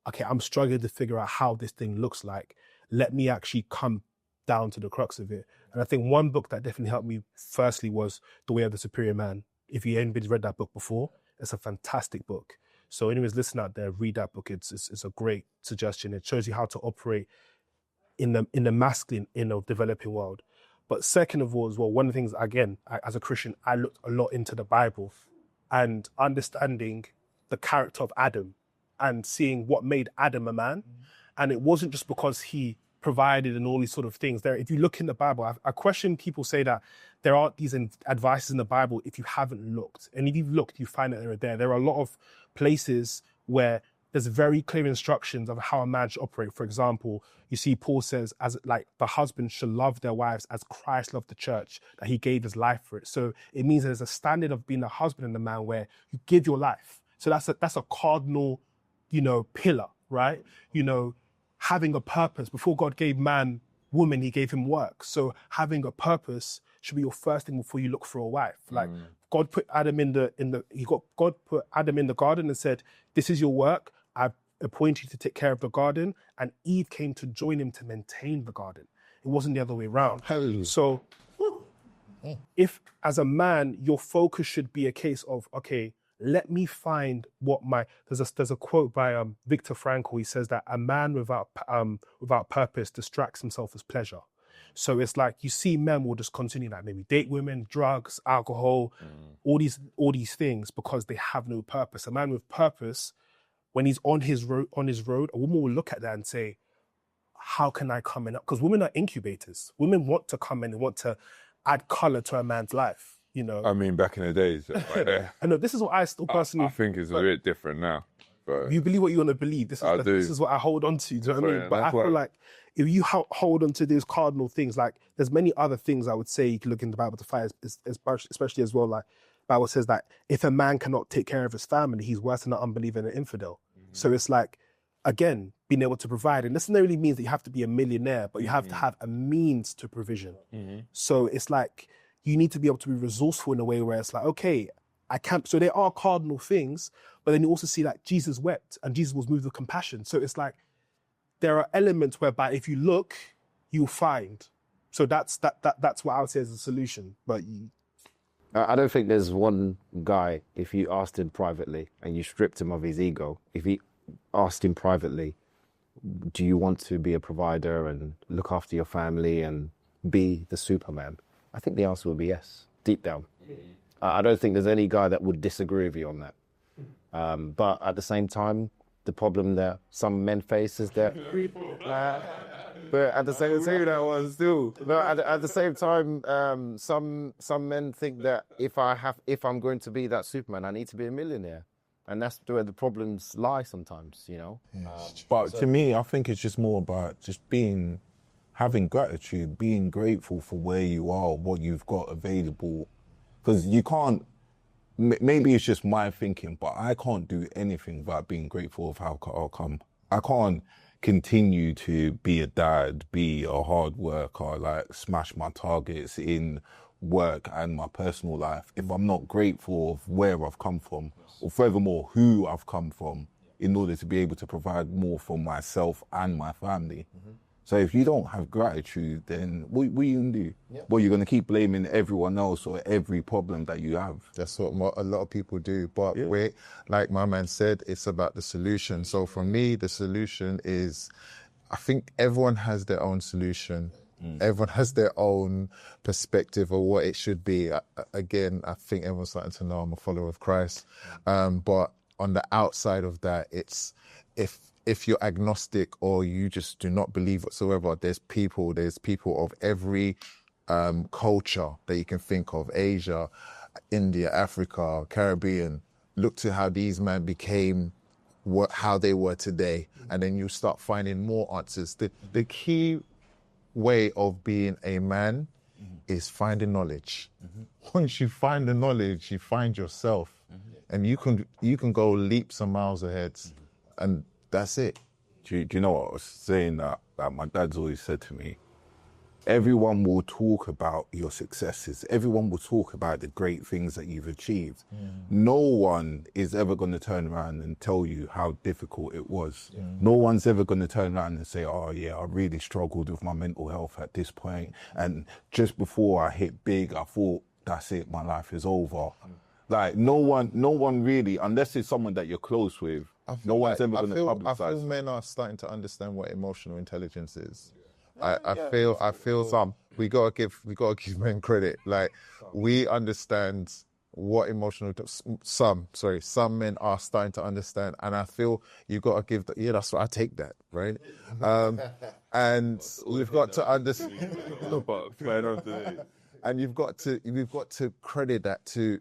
okay, I'm struggling to figure out how this thing looks like. Let me actually come down to the crux of it. And I think one book that definitely helped me firstly was The Way of the Superior Man. If anybody's read that book before, it's a fantastic book. So anyways, listen out there, read that book. It's a great suggestion. It shows you how to operate in the masculine, developing world. But second of all, as well, one of the things, again, as a Christian, I looked a lot into the Bible and understanding the character of Adam and seeing what made Adam a man. And it wasn't just because he provided and all these sort of things. If you look in the Bible, I question people say that there aren't these advices in the Bible if you haven't looked. And if you've looked, you find that they're there. There are a lot of places where there's very clear instructions of how a man should operate. For example, you see Paul says, as like the husbands should love their wives as Christ loved the church, that he gave his life for it. So it means there's a standard of being a husband and a man where you give your life. So that's a cardinal, pillar, right? Having a purpose. Before God gave man woman, he gave him work. So having a purpose should be your first thing before you look for a wife. Like God put Adam God put Adam in the garden and said, this is your work. I appoint you to take care of the garden. And Eve came to join him to maintain the garden. It wasn't the other way around. Hallelujah. So if as a man, your focus should be a case of, okay, let me find what there's a quote by Viktor Frankl. He says that a man without purpose distracts himself as pleasure. So it's like you see men will just continue like maybe date women, drugs, alcohol, all these things because they have no purpose. A man with purpose, when he's on his road, a woman will look at that and say, how can I come in? Because women are incubators. Women want to come in and want to add color to a man's life. I mean, back in the days, I know this is what I still personally. I think it's a bit different now. But you believe what you want to believe. This is what I hold on to. Do you know what I mean? But I feel like if you hold on to these cardinal things, like there's many other things I would say you can look in the Bible to find, especially as well, like Bible says that if a man cannot take care of his family, he's worse than an unbeliever and an infidel. So it's like, again, being able to provide. And this necessarily means that you have to be a millionaire, but you have to have a means to provision. So it's like, you need to be able to be resourceful in a way where it's like, okay, I can't. So there are cardinal things, but then you also see that Jesus wept and Jesus was moved with compassion. So it's like, there are elements whereby if you look, you'll find. So that's what I would say is a solution. But I don't think there's one guy, if you asked him privately and you stripped him of his ego, if he asked him privately, do you want to be a provider and look after your family and be the Superman? I think the answer would be yes, deep down. I don't think there's any guy that would disagree with you on that. But at the same time, the problem that some men face is that... but at the same time, that one still. No, at the same time, some men think that if I'm going to be that Superman, I need to be a millionaire, and that's where the problems lie sometimes, you know. But to me, I think it's just more about just having gratitude, being grateful for where you are, what you've got available, because you can't. Maybe it's just my thinking, but I can't do anything without being grateful of how I'll come. I can't continue to be a dad, be a hard worker, like smash my targets in work and my personal life if I'm not grateful of where I've come from, or furthermore, who I've come from, in order to be able to provide more for myself and my family. So if you don't have gratitude, then what are you going to do? Well, you're going to keep blaming everyone else or every problem that you have. That's what a lot of people do. But wait, like my man said, it's about the solution. So for me, the solution is, I think everyone has their own solution. Everyone has their own perspective of what it should be. Again, I think everyone's starting to know I'm a follower of Christ. But on the outside of that, it's if you're agnostic or you just do not believe whatsoever, there's people of every culture that you can think of, Asia, India, Africa, Caribbean. Look to how these men became how they were today, and then you start finding more answers. The key way of being a man is finding knowledge. Once you find the knowledge, you find yourself, and you can go leaps and miles ahead, and that's it. Do you know what I was saying that my dad's always said to me? Everyone will talk about your successes. Everyone will talk about the great things that you've achieved. No one is ever going to turn around and tell you how difficult it was. No one's ever going to turn around and say, oh yeah, I really struggled with my mental health at this point. And just before I hit big, I thought, that's it, my life is over. Like no one really, unless it's someone that you're close with, no one's ever going to publicize. I feel men are starting to understand what emotional intelligence is. I feel we gotta give men credit. Like we understand what some men are starting to understand, and I feel you gotta give that's what I take that, right? And we've got to understand. And we've got to credit that to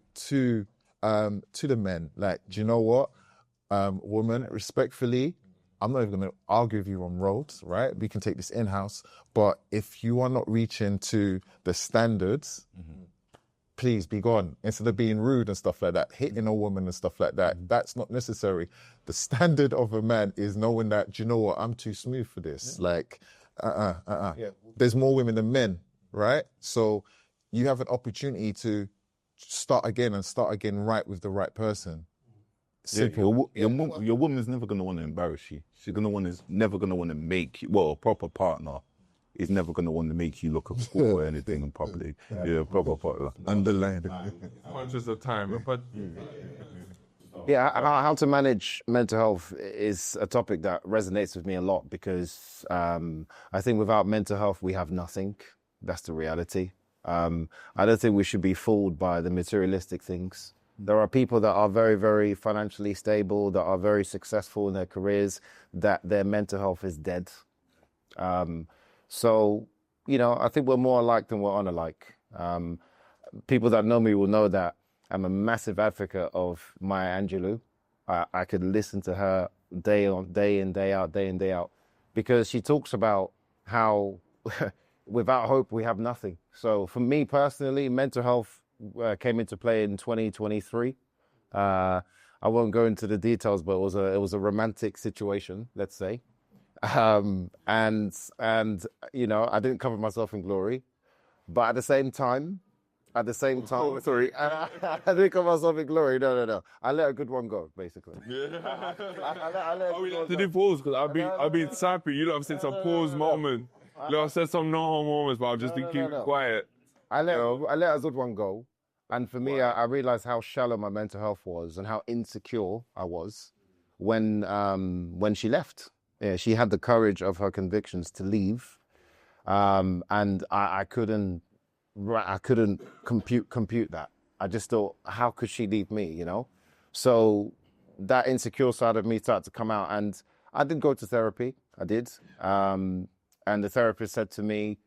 the men. Like, do you know what, woman, respectfully, I'm not even going to argue with you on roads, right? We can take this in-house. But if you are not reaching to the standards, please be gone. Instead of being rude and stuff like that, hitting a woman and stuff like that, that's not necessary. The standard of a man is knowing that, do you know what, I'm too smooth for this. Like, There's more women than men, right? So you have an opportunity to start again right with the right person. Your woman's never going to want to embarrass you. She's never going to want to make you, a proper partner is never going to want to make you look a fool or anything in public. Yeah, proper partner. Underline. Conscious of time, but... Yeah, how to manage mental health is a topic that resonates with me a lot because I think without mental health, we have nothing. That's the reality. I don't think we should be fooled by the materialistic things. There are people that are very, very financially stable, that are very successful in their careers, that their mental health is dead. So, I think we're more alike than we're unalike. People that know me will know that I'm a massive advocate of Maya Angelou. I could listen to her day in, day out, because she talks about how without hope, we have nothing. So for me personally, mental health came into play in 2023. I won't go into the details, but it was a romantic situation, let's say. And you know, I didn't cover myself in glory, but at the same time, sorry, I didn't cover myself in glory. No. I let a good one go, basically. Yeah. I let a good one Did go. you pause? Because I've been sappy. You lot have said some pause moment. You lot have said some no moments, but I've just been keeping quiet. I let a good one go. And for me, I realized how shallow my mental health was and how insecure I was when she left. Yeah, she had the courage of her convictions to leave, and I couldn't compute that. I just thought, how could she leave me? You know, so that insecure side of me started to come out, and I did go to therapy. I did, and the therapist said to me,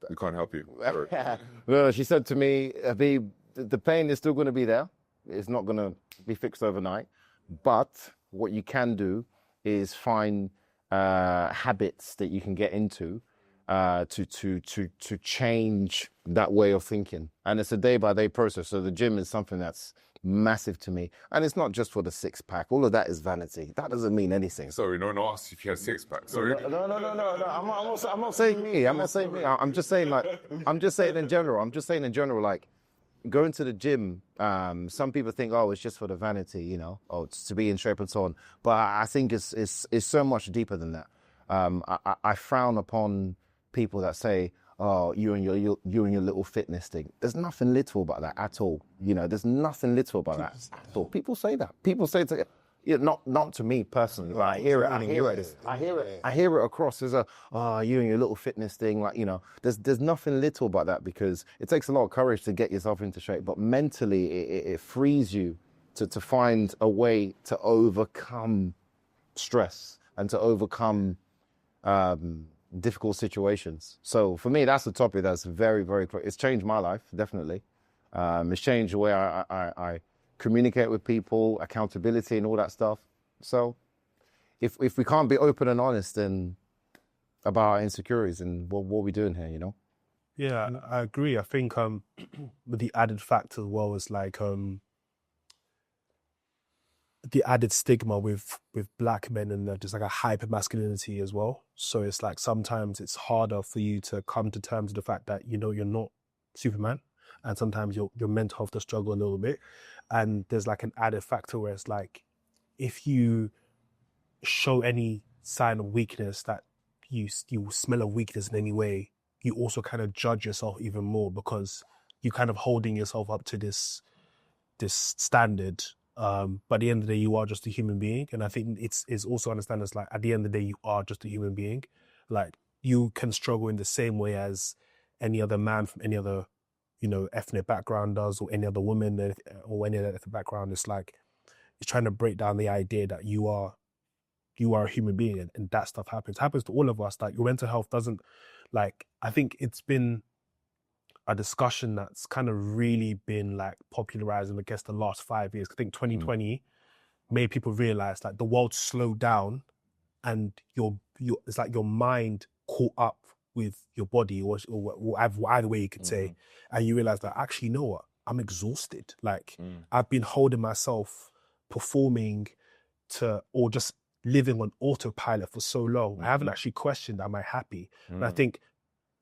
We can't help you. well, she said to me, Habib, the pain is still going to be there. It's not going to be fixed overnight. But what you can do is find habits that you can get into to change that way of thinking. And it's a day-by-day process. So the gym is something that's massive to me. And it's not just for the six-pack. All of that is vanity. That doesn't mean anything. Sorry, no one asked if you had six-pack. Sorry. No. I'm not saying me. I'm just saying in general, like, going to the gym, some people think, oh, it's just for the vanity, you know, oh, it's to be in shape and so on. But I think it's so much deeper than that. I frown upon people that say, oh, you and your little fitness thing. There's nothing little about that at all. You know, there's nothing little about that at all. People say that. People say to, not to me personally. Like, I hear it across as you and your little fitness thing. Like, you know, there's nothing little about that, because it takes a lot of courage to get yourself into shape. But mentally, it frees you to find a way to overcome stress and to overcome difficult situations. So for me, that's a topic that's very, very, it's changed my life, definitely. It's changed the way I communicate with people, accountability and all that stuff. So if we can't be open and honest then about our insecurities, and what are we doing here, you know? Yeah, I agree. I think with the added factor as well is like the added stigma with black men, and just like a hyper masculinity as well. So it's like sometimes it's harder for you to come to terms with the fact that, you know, you're not Superman, and sometimes your mental health does struggle a little bit. And there's like an added factor where it's like, if you show any sign of weakness, that you smell a weakness in any way, you also kind of judge yourself even more, because you're kind of holding yourself up to this standard. But at the end of the day, you are just a human being. And I think it's also understand it's like, at the end of the day, you are just a human being. Like, you can struggle in the same way as any other man from any other, you know, ethnic background does, or any other woman or any other ethnic background. It's like, it's trying to break down the idea that you are a human being, and that stuff happens to all of us. Like, your mental health doesn't, like, I think it's been a discussion that's kind of really been like popularized in, I guess, the last 5 years. I think 2020 made people realize like the world slowed down, and it's like your mind caught up with your body, or either way you could say, and you realize that, actually, you know what? I'm exhausted. Like, I've been holding myself, performing or just living on autopilot for so long. I haven't actually questioned, am I happy? And I think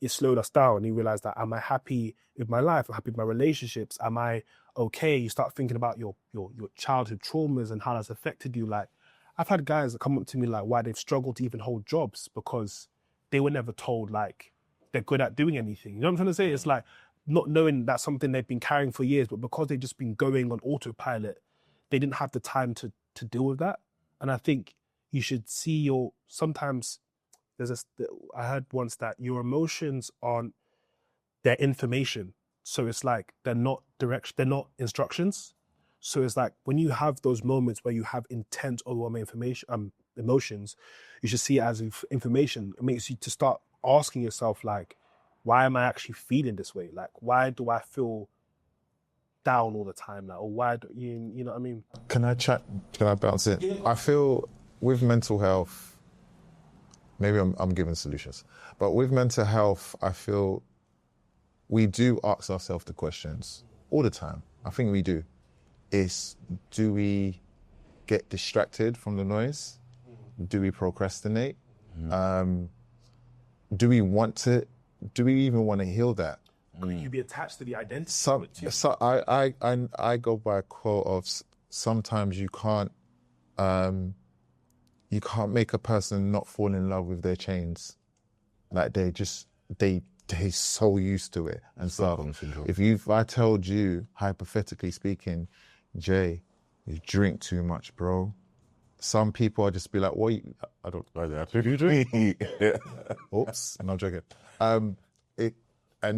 it slowed us down. You realize that, am I happy with my life? Am I happy with my relationships? Am I okay? You start thinking about your childhood traumas and how that's affected you. Like, I've had guys that come up to me like why they've struggled to even hold jobs, because they were never told like they're good at doing anything. You know what I'm trying to say? It's like not knowing that's something they've been carrying for years, but because they've just been going on autopilot, they didn't have the time to deal with that. And I think you should see sometimes I heard once that your emotions aren't, they're information. So it's like, they're not instructions. So it's like, when you have those moments where you have intense overwhelming emotions, you should see it as information. It makes you to start asking yourself, like, why am I actually feeling this way? Like, why do I feel down all the time? Like, or why do you know what I mean? Can I bounce it? Yeah. I feel with mental health, maybe I'm giving solutions, but with mental health, I feel we do ask ourselves the questions all the time. I think we do. Do we get distracted from the noise? Do we procrastinate? Do we even want to heal that? Could you be attached to the identity? I go by a quote of sometimes you can't make a person not fall in love with their chains. Like they're so used to it and stuff. If I told you, hypothetically speaking, Jay, you drink too much, bro. Some people will just be like, "What? I don't. You drink?" Oops, and I'm joking. And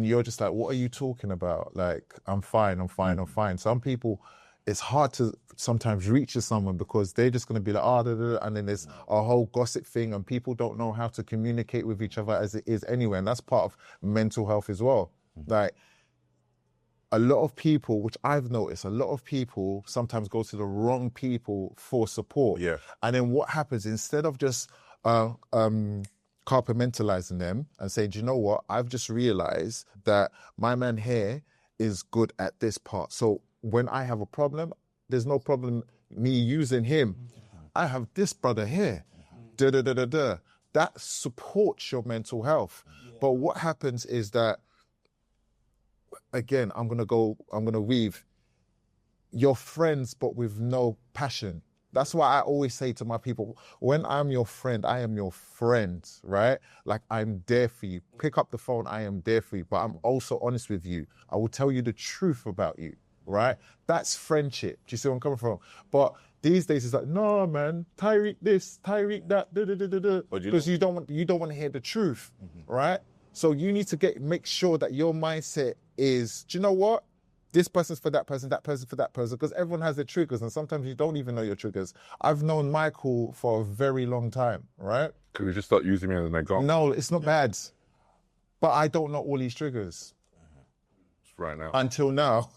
you're just like, "What are you talking about?" Like, I'm fine. Some people, it's hard to sometimes reach to someone because they're just going to be like, and then there's a whole gossip thing, and people don't know how to communicate with each other as it is anyway, and that's part of mental health as well. Like, a lot of people, which I've noticed, a lot of people sometimes go to the wrong people for support. Yeah. And then what happens, instead of just compartmentalizing them and saying, do you know what, I've just realized that my man here is good at this part. So when I have a problem, there's no problem me using him. I have this brother here. That supports your mental health. But what happens is that, again, I'm gonna weave, you're friends but with no passion. That's why I always say to my people, when I'm your friend, I am your friend, right? Like, I'm there for you. Pick up the phone, I am there for you, but I'm also honest with you. I will tell you the truth about you, right? That's friendship. Do you see where I'm coming from? But these days it's like, no, man, Tyreek this, Tyreek that, because you don't want to hear the truth, right? So you need to make sure that your mindset is, do you know what? This person's for that person for that person, because everyone has their triggers, and sometimes you don't even know your triggers. I've known Michael for a very long time, right? Could we just start using me as an example? No, it's not bad. But I don't know all these triggers. Right now. Until now.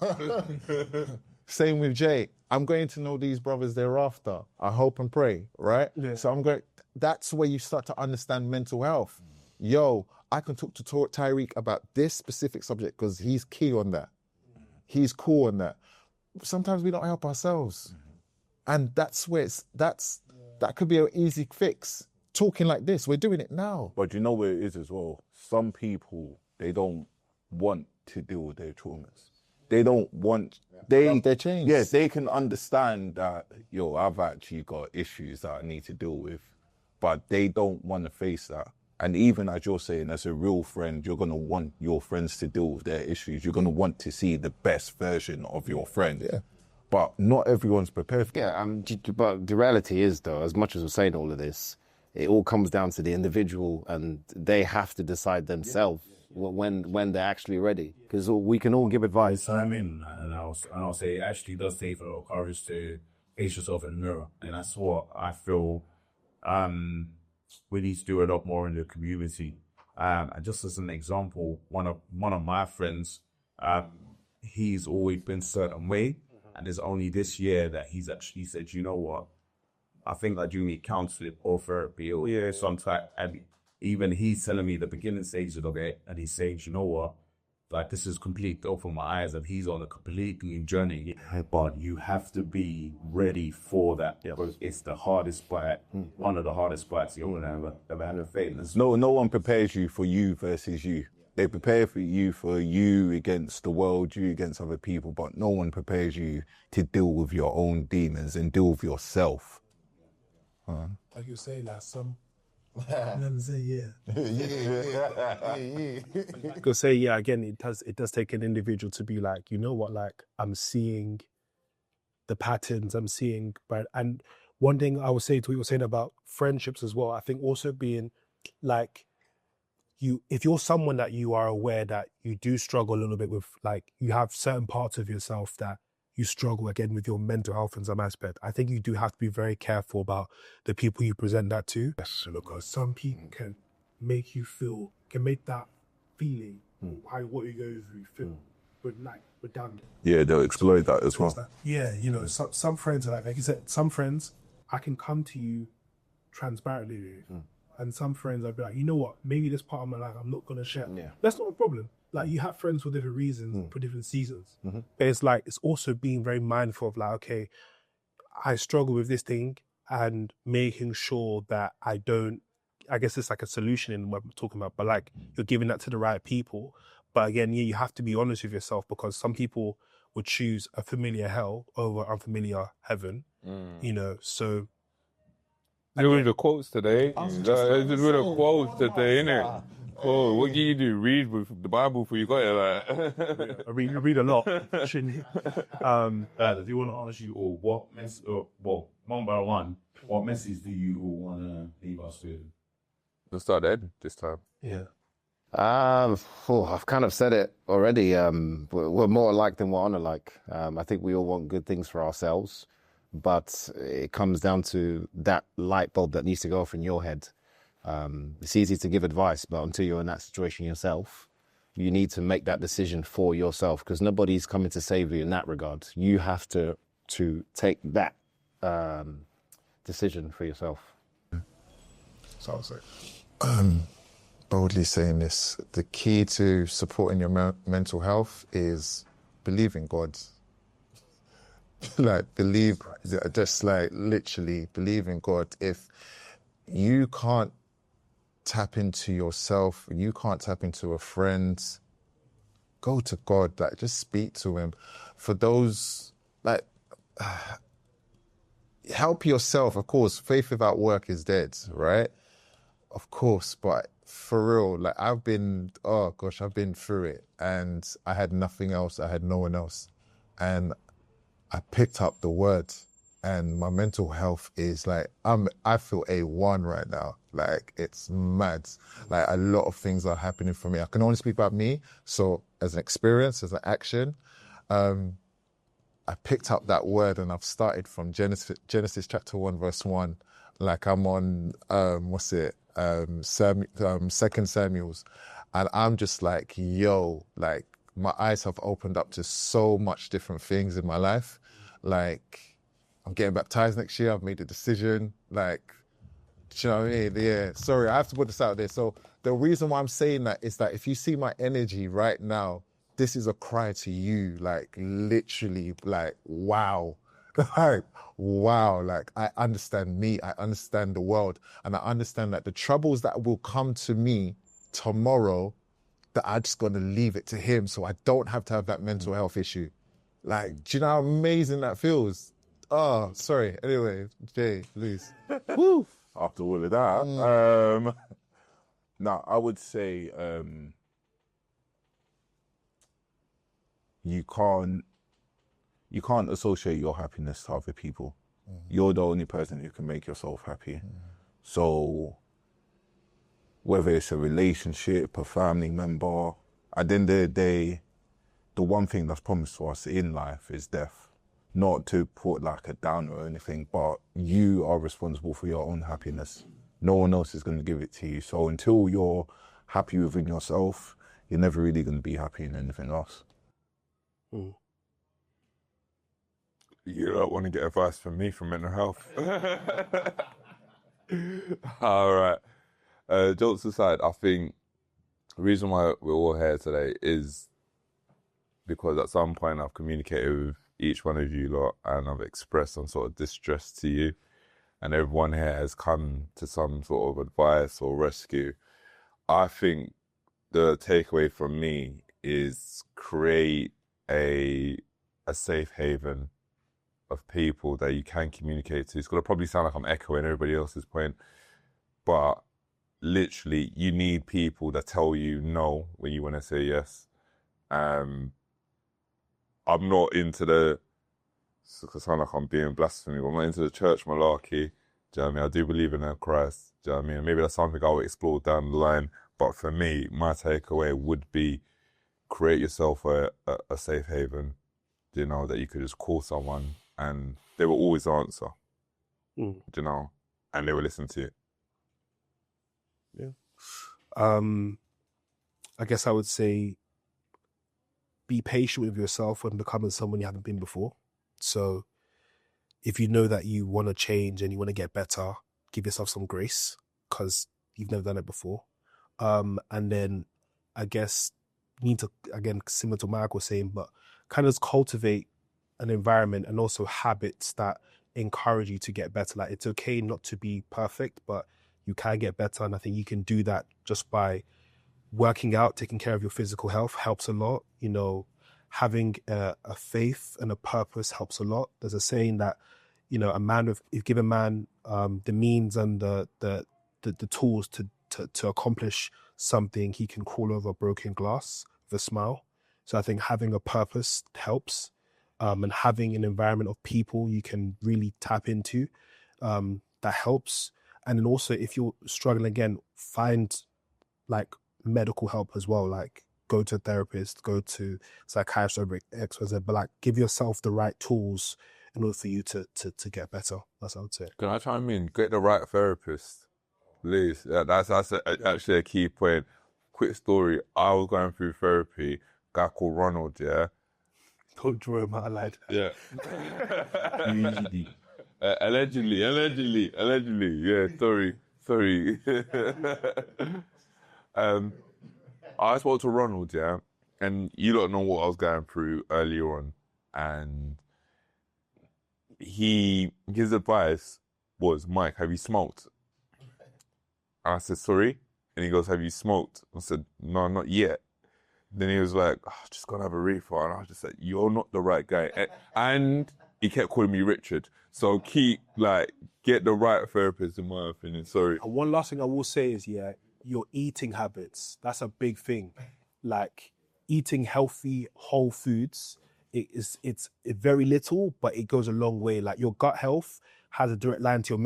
Same with Jay. I'm going to know these brothers thereafter. I hope and pray, right? Yeah. So that's where you start to understand mental health. Yo, I can talk to Tyreek about this specific subject because he's key on that. He's cool on that. Sometimes we don't help ourselves. And that's where that could be an easy fix. Talking like this, we're doing it now. But you know where it is as well? Some people, they don't want to deal with their traumas. They don't want... They're changed. Yeah, they can understand that, yo, I've actually got issues that I need to deal with, but they don't want to face that. And even as you're saying, as a real friend, you're going to want your friends to deal with their issues. You're going to want to see the best version of your friend. Yeah. But not everyone's prepared for that. Yeah, but the reality is, though, as much as we're saying all of this, it all comes down to the individual, and they have to decide themselves when they're actually ready. Because we can all give advice. And I'll say it actually does take a lot of courage to face yourself in the mirror. And that's what I feel we need to do a lot more in the community. And just as an example, one of my friends, he's always been a certain way, and it's only this year that he's actually said, you know what, I think I do need counseling or therapy or sometimes. And even he's telling me the beginning stages of it, and he's saying, you know what, like, this is completely open my eyes, and he's on a completely new journey. But you have to be ready for that, because it's the hardest part, one of the hardest parts you'll ever have failures. No one prepares you for you versus you. They prepare for you against the world, you against other people, but no one prepares you to deal with your own demons and deal with yourself. Like you say, like some... yeah. Because say, again, it does take an individual to be like, you know what, like, I'm seeing the patterns, but and one thing I would say to what you were saying about friendships as well, I think also being like, if you're someone that you are aware that you do struggle a little bit with, like, you have certain parts of yourself that you struggle again with your mental health in some aspect, I think you do have to be very careful about the people you present that to. Because some people can make that feeling, what you go through, feel redundant. Yeah, they'll exploit that as well. Like, some friends are like you said, some friends, I can come to you transparently with. And some friends, I'd be like, you know what, maybe this part of my life I'm not going to share. Yeah. That's not a problem. like you have friends for different reasons, for different seasons. Mhm. But it's like, it's also being very mindful of like, okay, I struggle with this thing and making sure that I don't, I guess it's like a solution in what we're talking about, but like you're giving that to the right people. But again, yeah, you have to be honest with yourself because some people would choose a familiar hell over unfamiliar heaven, you know, so. Doing the quotes today. I was Just just doing gonna the say, quotes what today, am I innit? Oh, what can you do? Read with the Bible before you got it, like. I read a lot. Actually. Dad, I do want to ask you all one by one, what message do you all want to leave us with? Let's start Ed this time. Yeah. I've kind of said it already. We're more alike than we're unalike. I think we all want good things for ourselves, but it comes down to that light bulb that needs to go off in your head. It's easy to give advice, but until you're in that situation yourself, you need to make that decision for yourself because nobody's coming to save you in that regard. You have to take that decision for yourself. So I'll say, boldly saying this, the key to supporting your mental health is believe in God. Like, just like literally believe in God. If you can't tap into yourself, you can't tap into a friend, go to God, like just speak to him. For those, like, help yourself. Of course, faith without work is dead, right? Of course, but for real, like I've been through it and I had nothing else. I had no one else. And I picked up the word and my mental health is like, I feel A1 right now. Like it's mad. Like a lot of things are happening for me. I can only speak about me. So as an experience, as an action, I picked up that word and I've started from Genesis chapter 1, verse 1. Like I'm on, 2 Samuel's. And I'm just like, yo, like my eyes have opened up to so much different things in my life. Like I'm getting baptized next year. I've made a decision. Like, do you know what I mean? Yeah, sorry, I have to put this out there. So the reason why I'm saying that is that if you see my energy right now, this is a cry to you, like literally, like, wow. Like, wow, like I understand me, I understand the world, and I understand that the troubles that will come to me tomorrow, that I'm just gonna leave it to him so I don't have to have that mental health issue. Like, do you know how amazing that feels? Oh, sorry. Anyway, Jay, please. Woo! After all of that, no, I would say you can't associate your happiness to other people. You're the only person who can make yourself happy. So whether it's a relationship, a family member, at the end of the day, the one thing that's promised to us in life is death. Not to put like a downer or anything, but you are responsible for your own happiness. No one else is going to give it to you. So until you're happy within yourself, you're never really going to be happy in anything else. You don't want to get advice from me for mental health. All right. Jokes aside, I think the reason why we're all here today is because at some point I've communicated with each one of you lot and I've expressed some sort of distress to you, and everyone here has come to some sort of advice or rescue. I think the takeaway from me is create a safe haven of people that you can communicate to. It's going to probably sound like I'm echoing everybody else's point, but literally you need people that tell you no when you want to say yes. I'm not into it's going to sound like I'm being blasphemy, but I'm not into the church malarkey. Do you know what I mean? I do believe in a Christ. Do you know what I mean? Maybe that's something I'll explore down the line. But for me, my takeaway would be create yourself a safe haven, you know, that you could just call someone and they will always answer, you know, and they will listen to you. Yeah. I guess I would say be patient with yourself when becoming someone you haven't been before. So if you know that you want to change and you want to get better, give yourself some grace because you've never done it before. And then I guess need to, again, similar to Mark was saying, but kind of cultivate an environment and also habits that encourage you to get better. Like, it's okay not to be perfect, but you can get better. And I think you can do that just by working out, taking care of your physical health helps a lot. You know, having a faith and a purpose helps a lot. There's a saying that, you know, if you give a man the means and the tools to accomplish something, he can crawl over broken glass with a smile. So I think having a purpose helps, and having an environment of people you can really tap into, that helps. And then also, if you're struggling again, find like medical help as well. Like, go to a therapist, go to psychiatrist, XYZ, but like, give yourself the right tools in order for you to get better. That's what I would say. Can I chime in? Get the right therapist, please. That's actually a key point. Quick story. I was going through therapy. Guy called Ronald, yeah? Don't draw him out loud. Yeah. Allegedly. Yeah, sorry. I spoke to Ronald, yeah? And you don't know what I was going through earlier on. And his advice was, Mike, have you smoked? And I said, sorry? And he goes, have you smoked? I said, no, not yet. Then he was like, just gonna have a reefer. And I was just like, you're not the right guy. And he kept calling me Richard. So get the right therapist, in my opinion. Sorry. And one last thing I will say is, yeah, your eating habits. That's a big thing. Like, eating healthy, whole foods, it's very little, but it goes a long way. Like, your gut health has a direct line to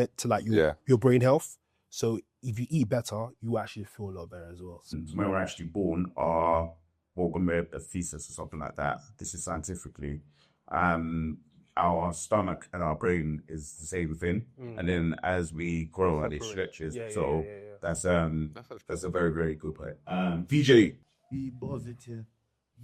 your brain health. So if you eat better, you actually feel a lot better as well. When we're actually born, our a feces or something like that. This is scientifically. Our stomach and our brain is the same thing, and then as we grow, and it stretches. That's a very, very good point. VJ, be positive.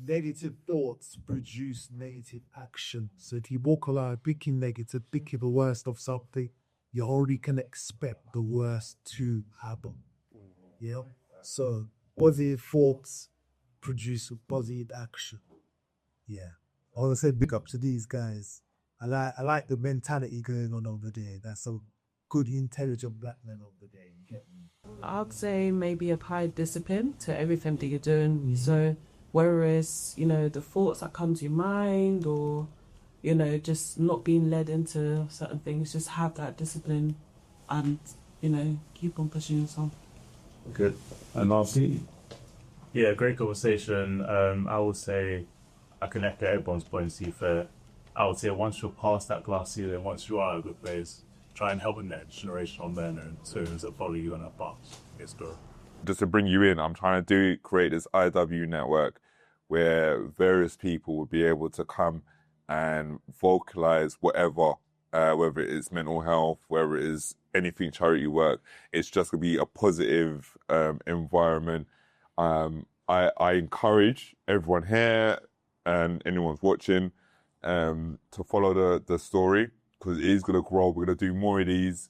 Negative thoughts produce negative action. So if you walk around thinking negative, thinking the worst of something, you already can expect the worst to happen. Yeah. So positive thoughts produce positive action. Yeah. I want to say big up to these guys. I like the mentality going on over there. That's a good, intelligent black man over there. You get me? I'd say maybe apply discipline to everything that you're doing. So whereas, you know, the thoughts that come to your mind, or, you know, just not being led into certain things, just have that discipline and, you know, keep on pushing yourself. Good. And lastly? Yeah, great conversation. I would say I can echo everyone's point of view. I would say once you're past that glass ceiling, once you are in a good place, try and help the next generation on there and students that follow you on that path. Let's go. Just to bring you in, I'm trying to create this IW network where various people will be able to come and vocalize whatever, whether it's mental health, whether it is anything charity work. It's just going to be a positive environment. I encourage everyone here and anyone's watching to follow the story, because it is going to grow. We're going to do more of these.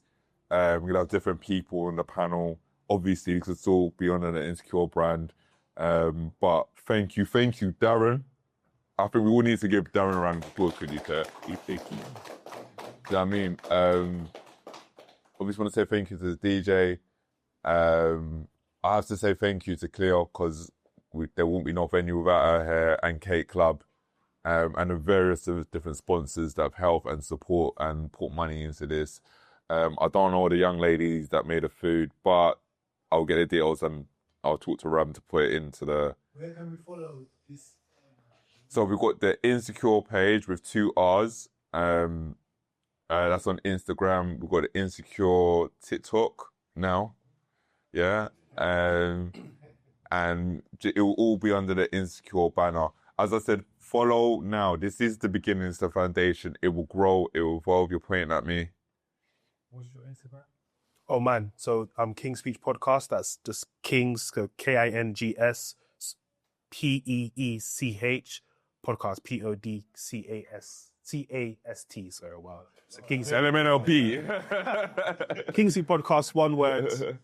We're going to have different people on the panel. Obviously, it could still be under the Insecure brand. But thank you, Darren. I think we all need to give Darren a round of applause, could you, Kurt? Do you know what I mean? Obviously want to say thank you to the DJ. I have to say thank you to Cleo, because there won't be no venue without her here, and Kate Club, and the various different sponsors that have helped and support and put money into this. I don't know the young ladies that made the food, but I'll get the details and I'll talk to Ram to put it into the... Where can we follow this? So we've got the Insecure page with 2 R's. That's on Instagram. We've got the Insecure TikTok now. Yeah. And it will all be under the Insecure banner. As I said, follow now. This is the beginning, it's the foundation. It will grow, it will evolve. You're pointing at me. What's your Instagram? Oh man, so King's Speech Podcast. That's just King's, so KINGS PEECH podcast, PODCAST. Sorry, wow. So King's LMNLP. King's Speech Podcast, one word.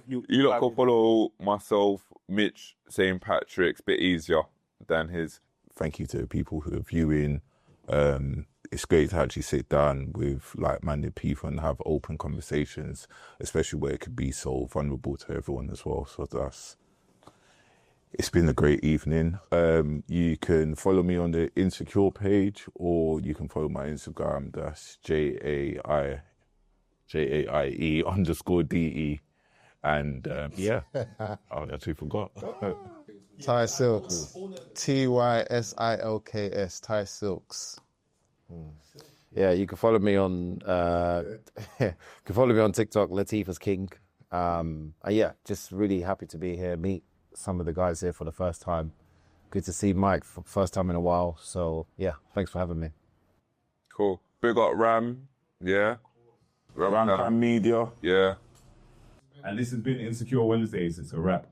You lot can follow myself, Mitch St. Patrick's a bit easier than his. Thank you to the people who are viewing. It's great to actually sit down with like-minded people and have open conversations, especially where it could be so vulnerable to everyone as well. So it's been a great evening. You can follow me on the Insecure page, or you can follow my Instagram. That's JAIE_DE. And yeah, I actually forgot. Ty Silks. TYSILKS. Ty Silks. Yeah, you can follow me on TikTok, Latifah's King. Yeah, just really happy to be here, meet some of the guys here for the first time. Good to see Mike for first time in a while. So yeah, thanks for having me. Cool. Big up Ram. Yeah. Ram Media. Yeah. And this has been Insecure Wednesdays. It's a wrap.